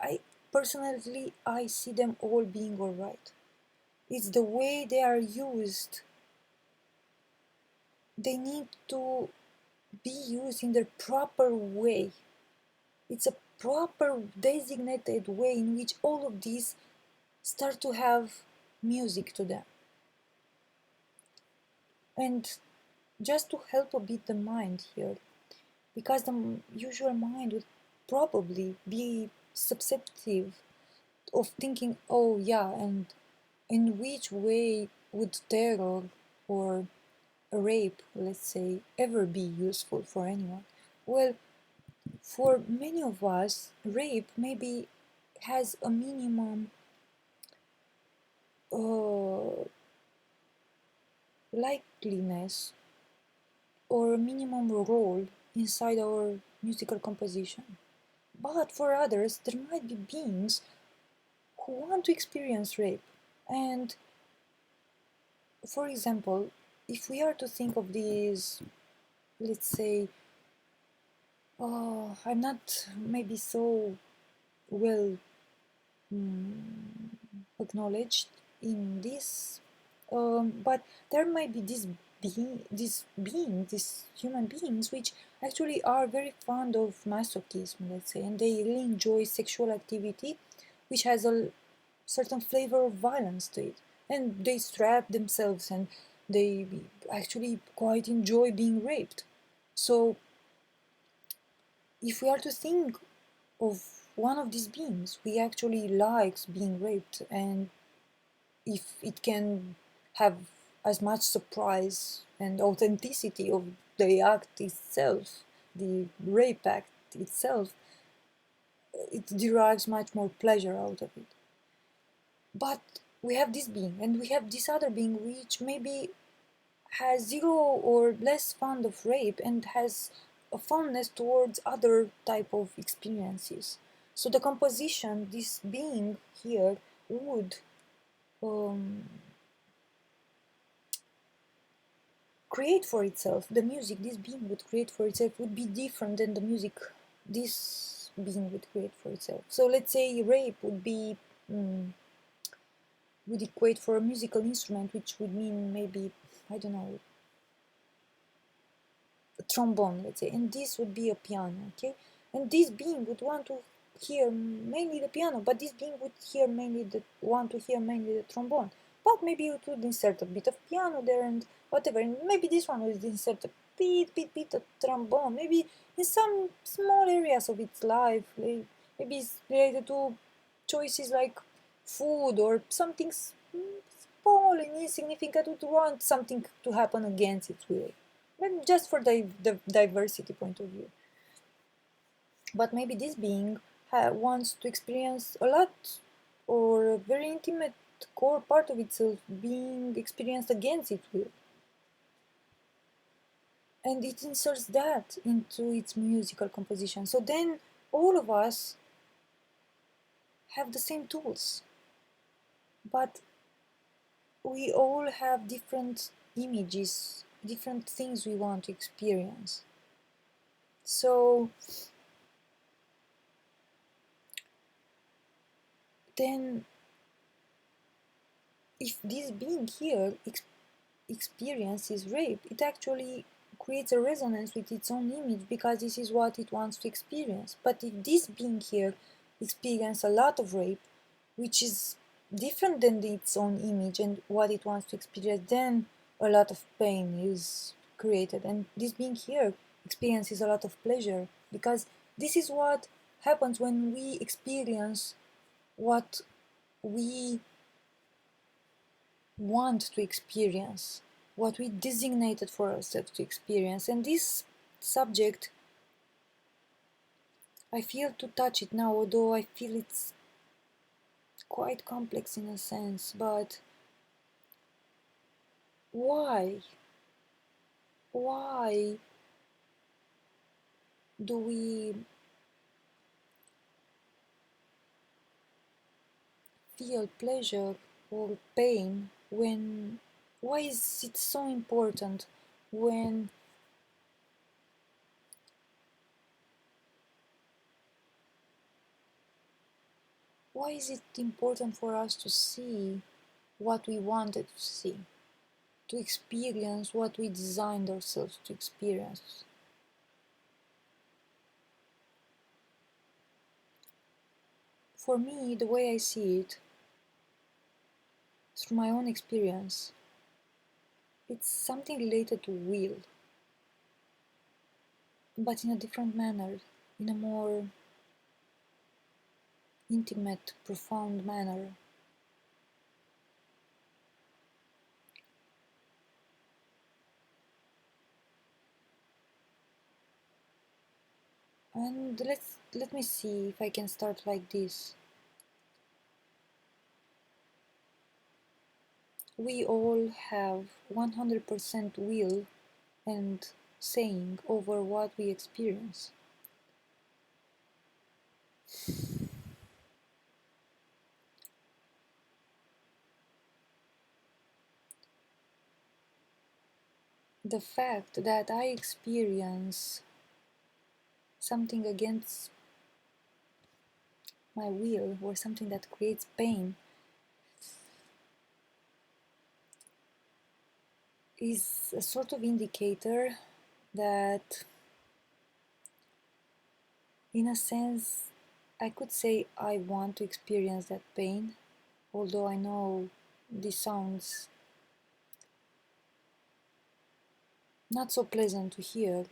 I personally I see them all being alright. It's the way they are used. They need to be used in the proper way. It's a proper designated way in which all of these start to have music to them. And just to help a bit the mind here, because the usual mind would probably be susceptible of thinking, oh yeah, and in which way would terror or a rape, let's say, ever be useful for anyone? Well, for many of us, rape maybe has a minimum uh, likeliness or a minimum role inside our musical composition. But for others, there might be beings who want to experience rape. And for example, if we are to think of these, let's say, I'm not maybe so well acknowledged in this, but there might be these human beings, which actually are very fond of masochism, let's say, and they really enjoy sexual activity, which has a certain flavor of violence to it, and they strap themselves and they actually quite enjoy being raped. So if we are to think of one of these beings, we actually likes being raped, and if it can have as much surprise and authenticity of the act itself, the rape act itself, it derives much more pleasure out of it. But we have this being, and we have this other being which maybe has zero or less fond of rape and has a fondness towards other type of experiences. So the composition, this being here, would um, create for itself. The music this being would create for itself would be different than the music this being would create for itself. So let's say rape would be would equate for a musical instrument, which would mean maybe, I don't know, a trombone, let's say, and this would be a piano, okay? And this being would want to hear mainly the piano, but this being would want to hear mainly the trombone. But maybe it would insert a bit of piano there and whatever, and maybe this one would insert a bit of trombone, maybe in some small areas of its life, like maybe it's related to choices like food or something small and insignificant would want something to happen against its will. Maybe just for the diversity point of view. But maybe this being wants to experience a lot or a very intimate core part of itself being experienced against its will. And it inserts that into its musical composition. So then all of us have the same tools, but we all have different images, different things we want to experience. So then if this being here experiences rape, it actually creates a resonance with its own image because this is what it wants to experience. But if this being here experiences a lot of rape, which is different than its own image and what it wants to experience, then a lot of pain is created. And this being here experiences a lot of pleasure because this is what happens when we experience what we want to experience, what we designated for ourselves to experience. And this subject, I feel to touch it now, although I feel it's quite complex in a sense, but why? Why do we feel pleasure or pain, when why is it so important when why is it important for us to see what we wanted to see, to experience what we designed ourselves to experience? For me, the way I see it, through my own experience, it's something related to will, but in a different manner, in a more intimate, profound manner. And let me see if I can start like this. We all have 100% will and saying over what we experience. The fact that I experience something against my will or something that creates pain is a sort of indicator that, in a sense, I could say I want to experience that pain, although I know this sounds not so pleasant to hear.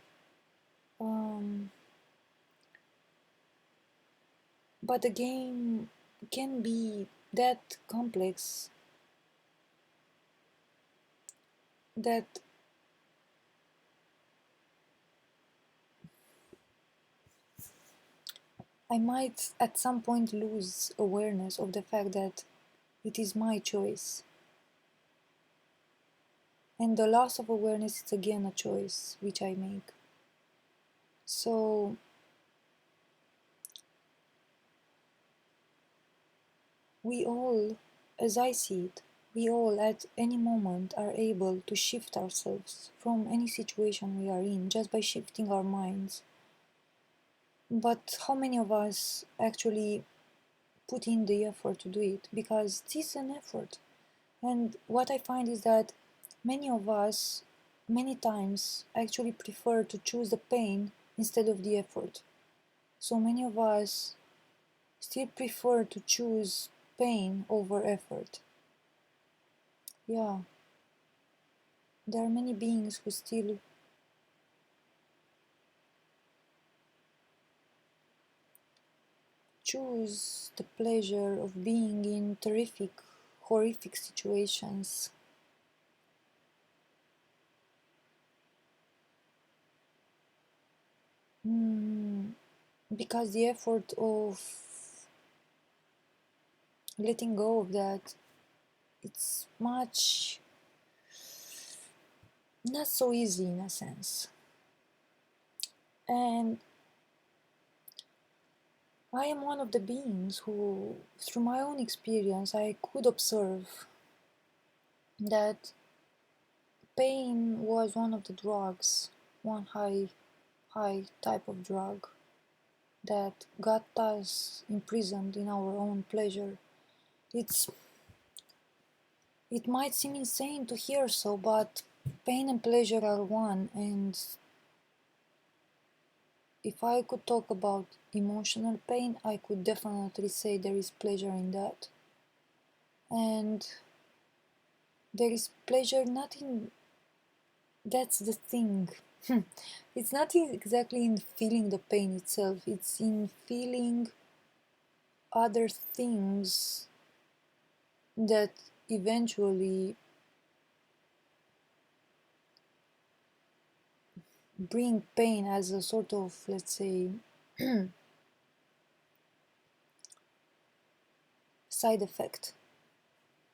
But the game can be that complex that I might at some point lose awareness of the fact that it is my choice. And the loss of awareness is again a choice which I make. So we all, as I see it, we all at any moment are able to shift ourselves from any situation we are in just by shifting our minds. But how many of us actually put in the effort to do it? Because it is an effort. And what I find is that many of us, many times, actually prefer to choose the pain instead of the effort. So many of us still prefer to choose pain over effort. Yeah, there are many beings who still choose the pleasure of being in terrific, horrific situations. Because the effort of letting go of that, it's much not so easy in a sense. And I am one of the beings who, through my own experience, I could observe that pain was one of the drugs, one high type of drug that got us imprisoned in our own pleasure. It might seem insane to hear so, but pain and pleasure are one, and if I could talk about emotional pain, I could definitely say there is pleasure in that. And there is pleasure not in, that's the thing. It's not exactly in feeling the pain itself, it's in feeling other things that eventually bring pain as a sort of, let's say, side effect.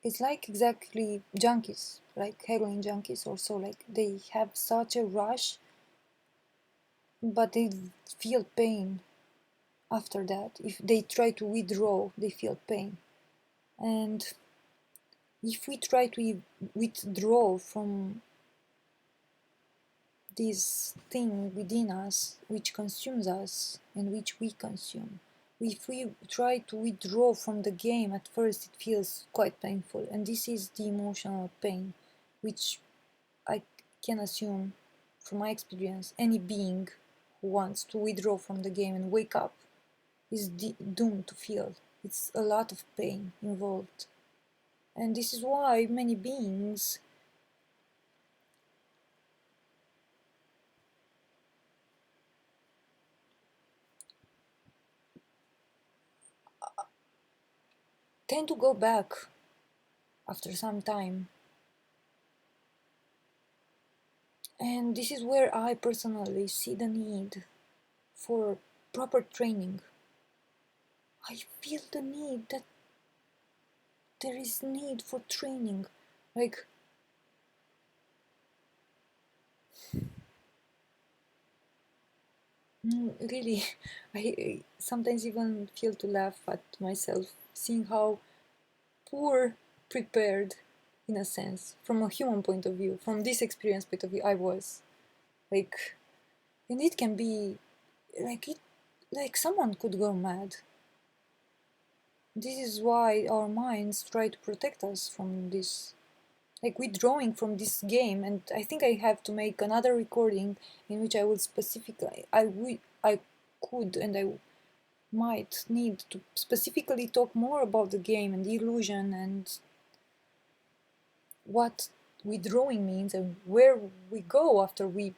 It's like exactly junkies, like heroin junkies also, like they have such a rush, but they feel pain after that. If they try to withdraw, they feel pain. And if we try to withdraw from this thing within us which consumes us and which we consume, if we try to withdraw from the game, at first it feels quite painful, and this is the emotional pain which I can assume from my experience any being who wants to withdraw from the game and wake up is doomed to feel. It's a lot of pain involved, and this is why many beings tend to go back after some time. And this is where I personally see the need for proper training. I feel the need that there is need for training. Like, really, I sometimes even feel to laugh at myself, seeing how poor prepared, in a sense, from a human point of view, from this experience point of view, I was. Like, and it can be like someone could go mad. This is why our minds try to protect us from this, like withdrawing from this game. And I think I have to make another recording in which I will specifically, I could, and I might need to specifically talk more about the game and the illusion and what withdrawing means and where we go after we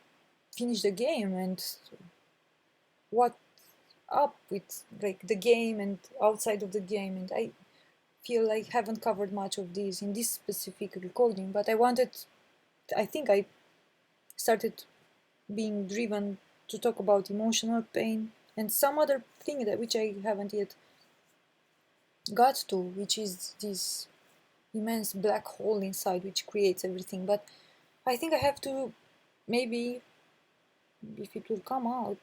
finish the game and what up with like the game and outside of the game. And I feel I haven't covered much of this in this specific recording, but I think I started being driven to talk about emotional pain and some other thing that which I haven't yet got to, which is this immense black hole inside which creates everything. But I think I have to, maybe if it will come out,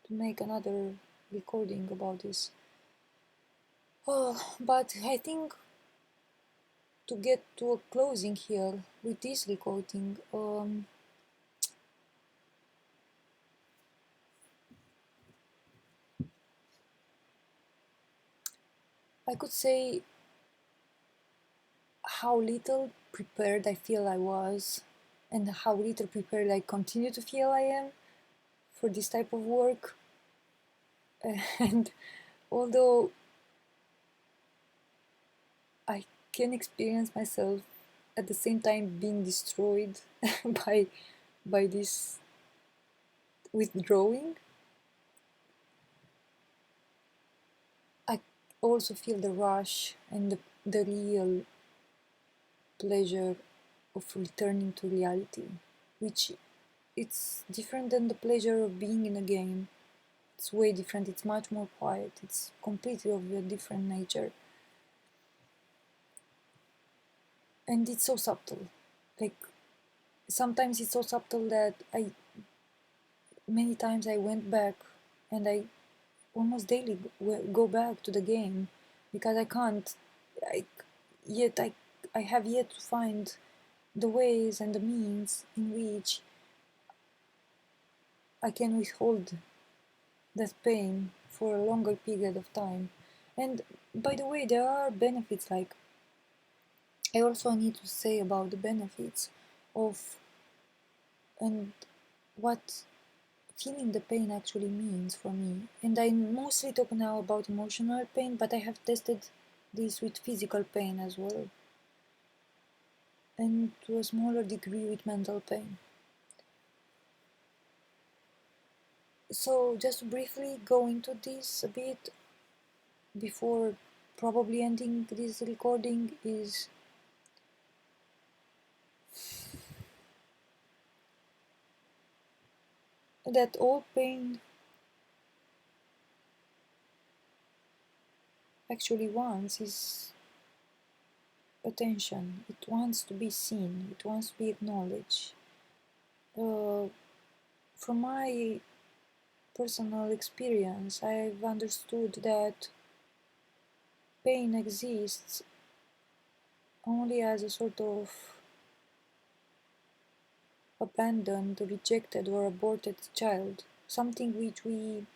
to make another recording about this. But I think to get to a closing here with this recording, I could say how little prepared I feel I was, and how little prepared I continue to feel I am for this type of work. And although I can experience myself at the same time being destroyed by this withdrawing, I also feel the rush and the real pleasure of returning to reality, which it's different than the pleasure of being in a game. It's way different, it's much more quiet, it's completely of a different nature. And it's so subtle. Like, sometimes it's so subtle that many times I went back and I almost daily go back to the game because I can't, I, yet I have yet to find the ways and the means in which I can withhold that pain for a longer period of time. And by the way, there are benefits. Like, I also need to say about the benefits of and what feeling the pain actually means for me. And I mostly talk now about emotional pain, but I have tested this with physical pain as well, and to a smaller degree with mental pain. So just to briefly go into this a bit before probably ending this recording, is that all pain actually wants is attention. It wants to be seen, it wants to be acknowledged. From my personal experience, I've understood that pain exists only as a sort of abandoned, rejected, or aborted child, something which we,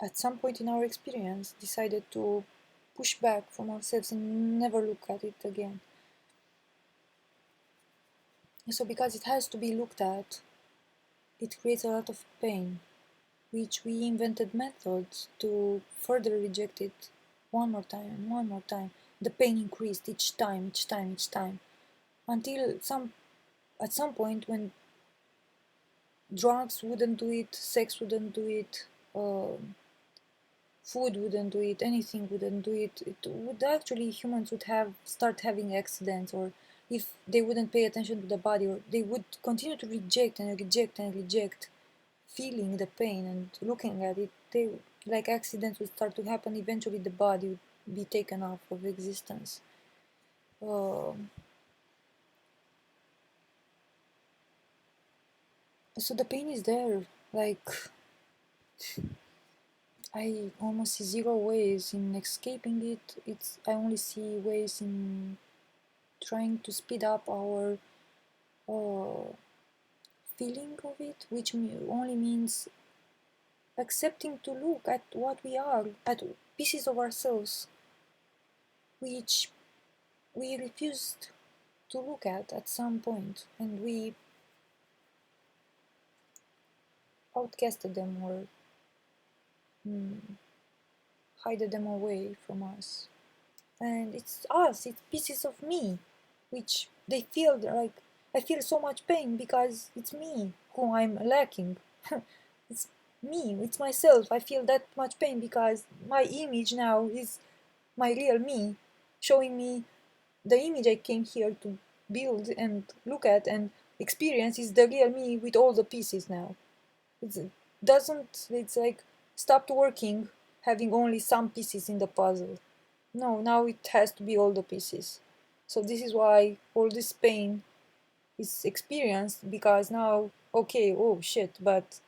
at some point in our experience, decided to push back from ourselves and never look at it again. So, because it has to be looked at, it creates a lot of pain, which we invented methods to further reject it one more time and one more time. The pain increased each time, each time, each time, until at some point when drugs wouldn't do it, sex wouldn't do it, food wouldn't do it, anything wouldn't do it. It would actually, humans would have start having accidents, or if they wouldn't pay attention to the body, or they would continue to reject and reject and reject, feeling the pain and looking at it, they, like, accidents would start to happen. Eventually the body would be taken off of existence. Um, so the pain is there. Like, I almost see zero ways in escaping it. I only see ways in trying to speed up our uh, feeling of it, which only means accepting to look at what we are, at pieces of ourselves which we refused to look at some point, and we outcasted them or mm, hid them away from us. And it's us, it's pieces of me, which they feel like, I feel so much pain because it's me who I'm lacking. It's me, it's myself. I feel that much pain because my image now is my real me, showing me the image I came here to build and look at and experience is the real me with all the pieces now. It doesn't, it's like stopped working having only some pieces in the puzzle. No, now it has to be all the pieces. So this is why all this pain is experienced, because now, okay, oh shit, but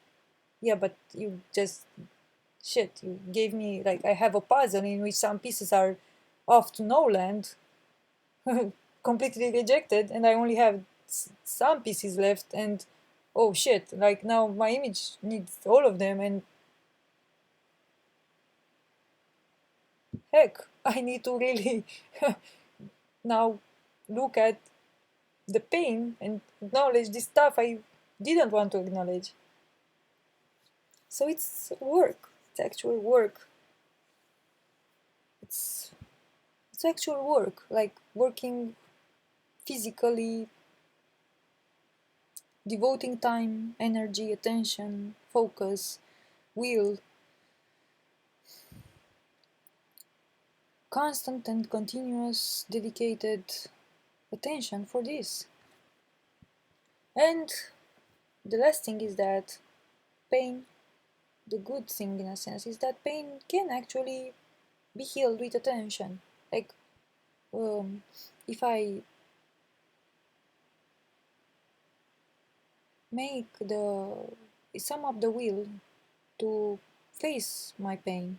yeah, but you just, shit, you gave me, like, I have a puzzle in which some pieces are off to no land, completely rejected, and I only have some pieces left, and oh shit, like now my image needs all of them, and heck, I need to really now look at the pain and acknowledge this stuff I didn't want to acknowledge. So it's work. It's actual work. It's it's actual work, like working physically, devoting time, energy, attention, focus, will, constant and continuous dedicated attention for this. And the last thing is that pain, the good thing in a sense, is that pain can actually be healed with attention. Like, if I make the sum up the will to face my pain,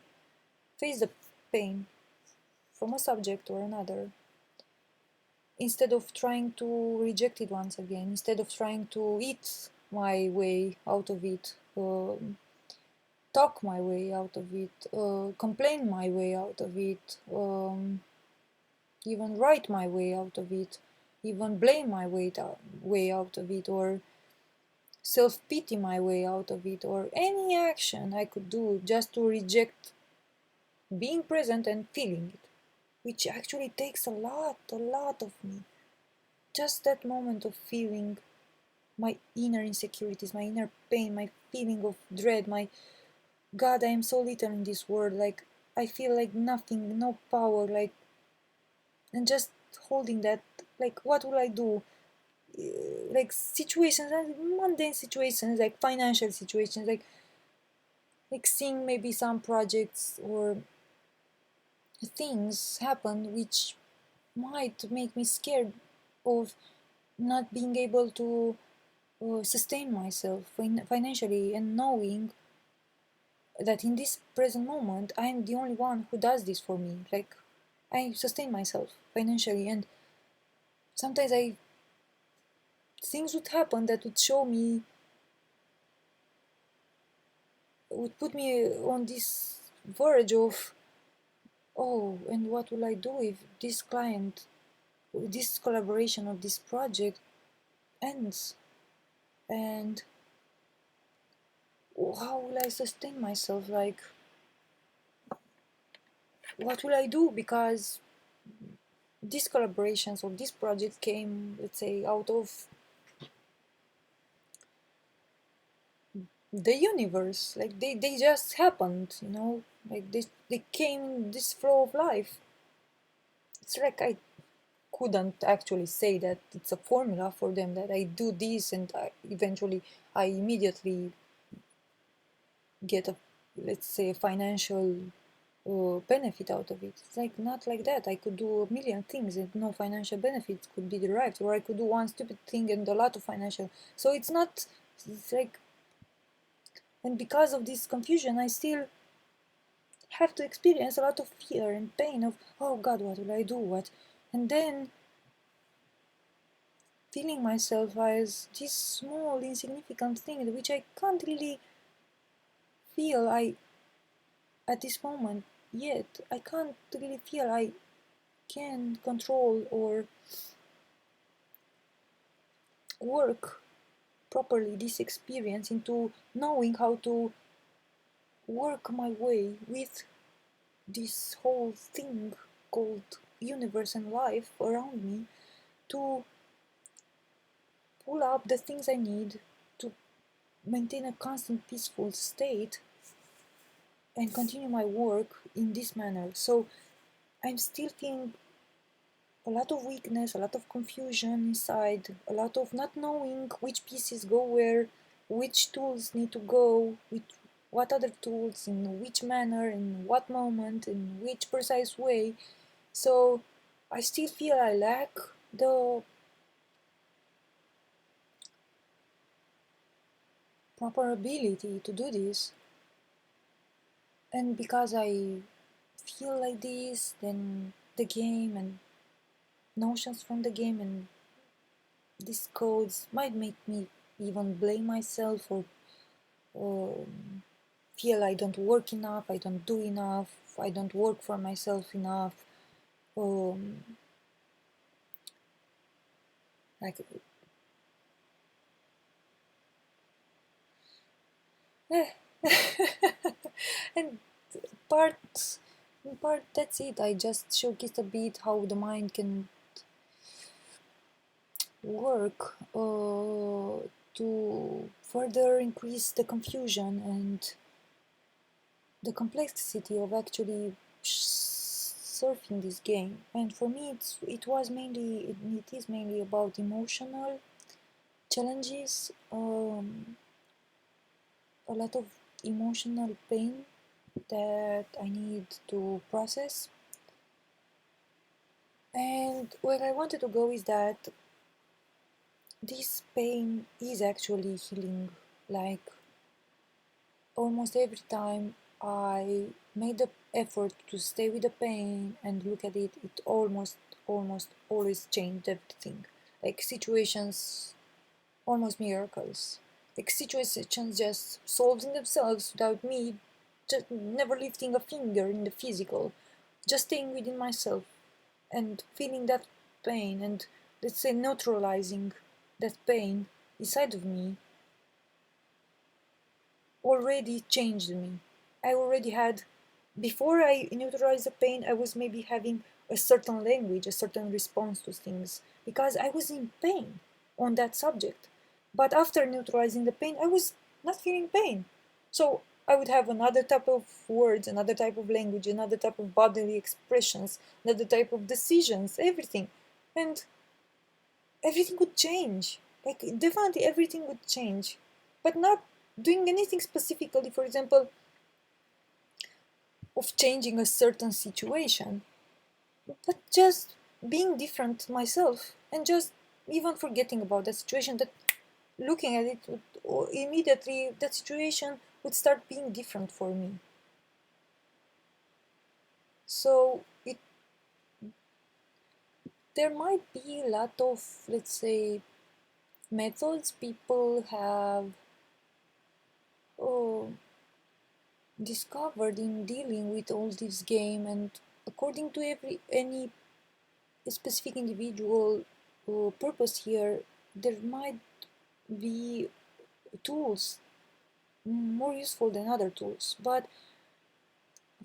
face the pain from a subject or another, instead of trying to reject it once again, instead of trying to eat my way out of it, talk my way out of it, complain my way out of it, even write my way out of it, even blame my way out of it, or self-pity my way out of it, or any action I could do just to reject being present and feeling it, which actually takes a lot of me. Just that moment of feeling my inner insecurities, my inner pain, my feeling of dread, my God, I am so little in this world, like I feel like nothing, no power, like, and just holding that, like, what will I do? Like situations, mundane situations, like financial situations, like seeing maybe some projects or things happen which might make me scared of not being able to sustain myself financially, and knowing that in this present moment I'm the only one who does this for me. Like, I sustain myself financially, and sometimes things would happen that would show me, would put me on this verge of, oh, and what will I do if this client, this collaboration of this project ends, and how will I sustain myself? Like, what will I do? Because these collaborations or this project came, let's say, out of the universe. Like they just happened, like they came in this flow of life. It's like I couldn't actually say that it's a formula for them, that I do this and eventually I immediately get a, let's say, a financial benefit out of it. It's like not like that. I could do a million things and no financial benefits could be derived, or I could do one stupid thing and a lot of financial. So it's not. It's like, and because of this confusion, I still have to experience a lot of fear and pain of, oh God, what will I do? What? And then feeling myself as this small, insignificant thing which I can't really feel I at this moment yet. I can't really feel I can control or work properly this experience into knowing how to work my way with this whole thing called universe and life around me to pull up the things I need to maintain a constant peaceful state and continue my work in this manner. So I'm still feeling a lot of weakness, a lot of confusion inside, a lot of not knowing which pieces go where, which tools need to go, what other tools, in which manner, in what moment, in which precise way. So I still feel I lack the proper ability to do this. And because I feel like this, then the game and notions from the game and these codes might make me even blame myself or feel I don't work enough, I don't do enough, I don't work for myself enough. Um, like, and part, in part, that's it. I just showcased a bit how the mind can work to further increase the confusion and the complexity of actually surfing this game. And for me, it is mainly about emotional challenges, a lot of emotional pain that I need to process. And where I wanted to go is that this pain is actually healing. Like, almost every time I made the effort to stay with the pain and look at it, it almost always changed everything. Like situations, almost miracles. Like situations just solving themselves without me just never lifting a finger in the physical, just staying within myself and feeling that pain and, let's say, neutralizing that pain inside of me already changed me. I already had, before I neutralized the pain, I was maybe having a certain language, a certain response to things, because I was in pain on that subject. But after neutralizing the pain, I was not feeling pain. So I would have another type of words, another type of language, another type of bodily expressions, another type of decisions, everything. And everything would change. Like, definitely everything would change. But not doing anything specifically, for example, of changing a certain situation, but just being different myself and just even forgetting about that situation, that looking at it would, or immediately that situation would start being different for me. So there might be a lot of, let's say, methods people have uh, discovered in dealing with all this game, and according to any specific individual purpose here, there might be tools more useful than other tools. But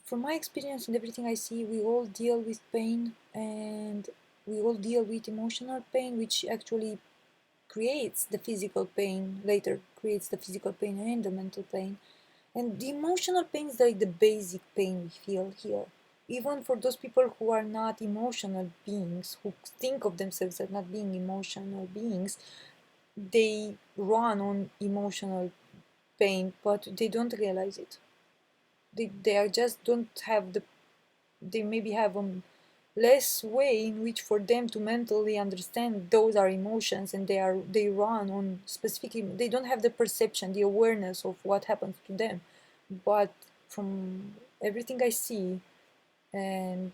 from my experience and everything I see, we all deal with pain, and we all deal with emotional pain, which actually creates the physical pain, later creates the physical pain and the mental pain. And the emotional pain is like the basic pain we feel here. Even for those people who are not emotional beings, who think of themselves as not being emotional beings, they run on emotional pain, but they don't realize it. They are just don't have the, they maybe have a less way in which for them to mentally understand those are emotions, and they run on specific, they don't have the perception, the awareness of what happens to them. But from everything I see, and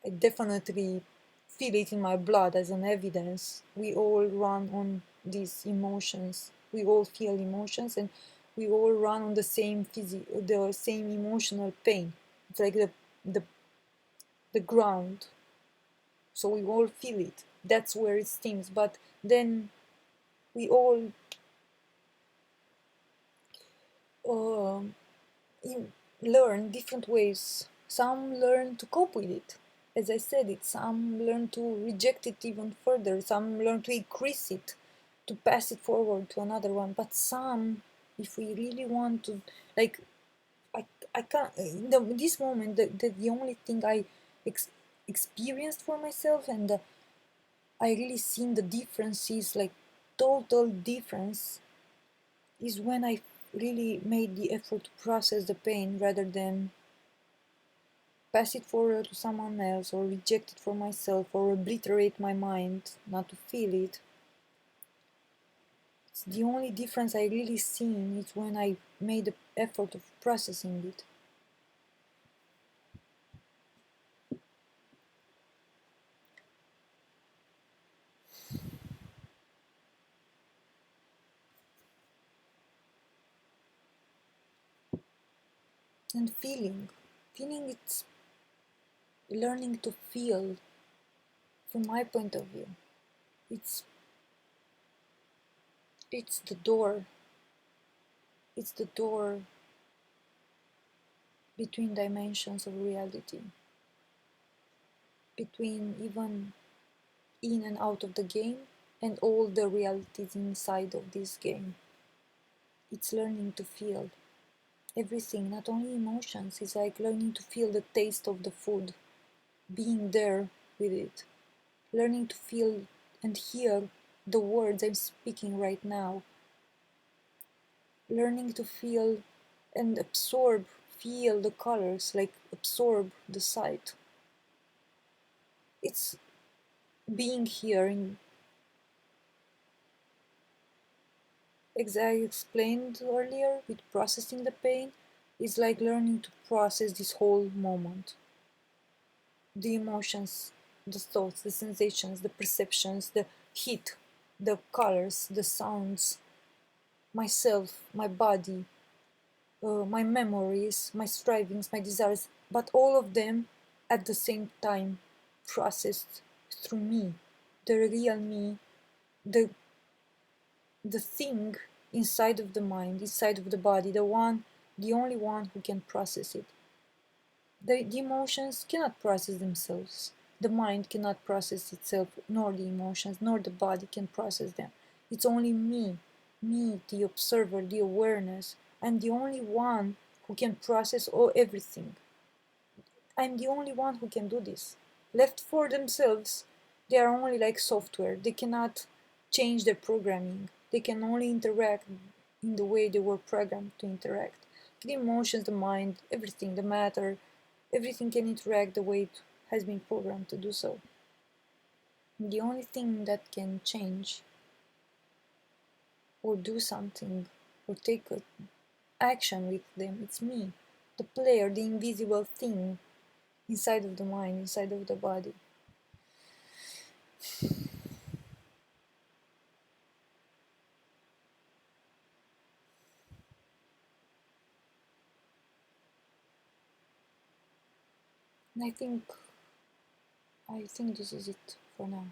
I definitely feel it in my blood as an evidence, we all run on these emotions, we all feel emotions, and we all run on the the same emotional pain. It's like the the ground, so we all feel it. That's where it stings. But then we all uh, learn different ways. Some learn to cope with it, as I said it. Some learn to reject it even further. Some learn to increase it, to pass it forward to another one. But some, if we really want to, like, I, I can't. In this moment, the only thing I experienced for myself, and I really seen the differences, like total difference, is when I really made the effort to process the pain rather than pass it forward to someone else, or reject it for myself, or obliterate my mind not to feel it. It's the only difference I really seen is when I made the effort of processing it. And feeling, it's learning to feel. From my point of view, it's it's the door. It's the door between dimensions of reality, between even in and out of the game, and all the realities inside of this game. It's learning to feel everything, not only emotions. It's like learning to feel the taste of the food, being there with it, learning to feel and hear the words I'm speaking right now, learning to feel and absorb, feel the colors, like absorb the sight. It's being here in, as I explained earlier, with processing the pain, is like learning to process this whole moment. The emotions, the thoughts, the sensations, the perceptions, the heat, the colors, the sounds, myself, my body, my memories, my strivings, my desires, but all of them at the same time processed through me, the real me, the the thing inside of the mind, inside of the body, the one, the only one who can process it. The emotions cannot process themselves. The mind cannot process itself, nor the emotions, nor the body can process them. It's only me, the observer, the awareness. I'm the only one who can process everything. I'm the only one who can do this. Left for themselves, they are only like software. They cannot change their programming. They can only interact in the way they were programmed to interact. The emotions, the mind, everything, the matter, everything can interact the way it has been programmed to do so. The only thing that can change or do something or take action with them, it's me, the player, the invisible thing inside of the mind, inside of the body. And I think this is it for now.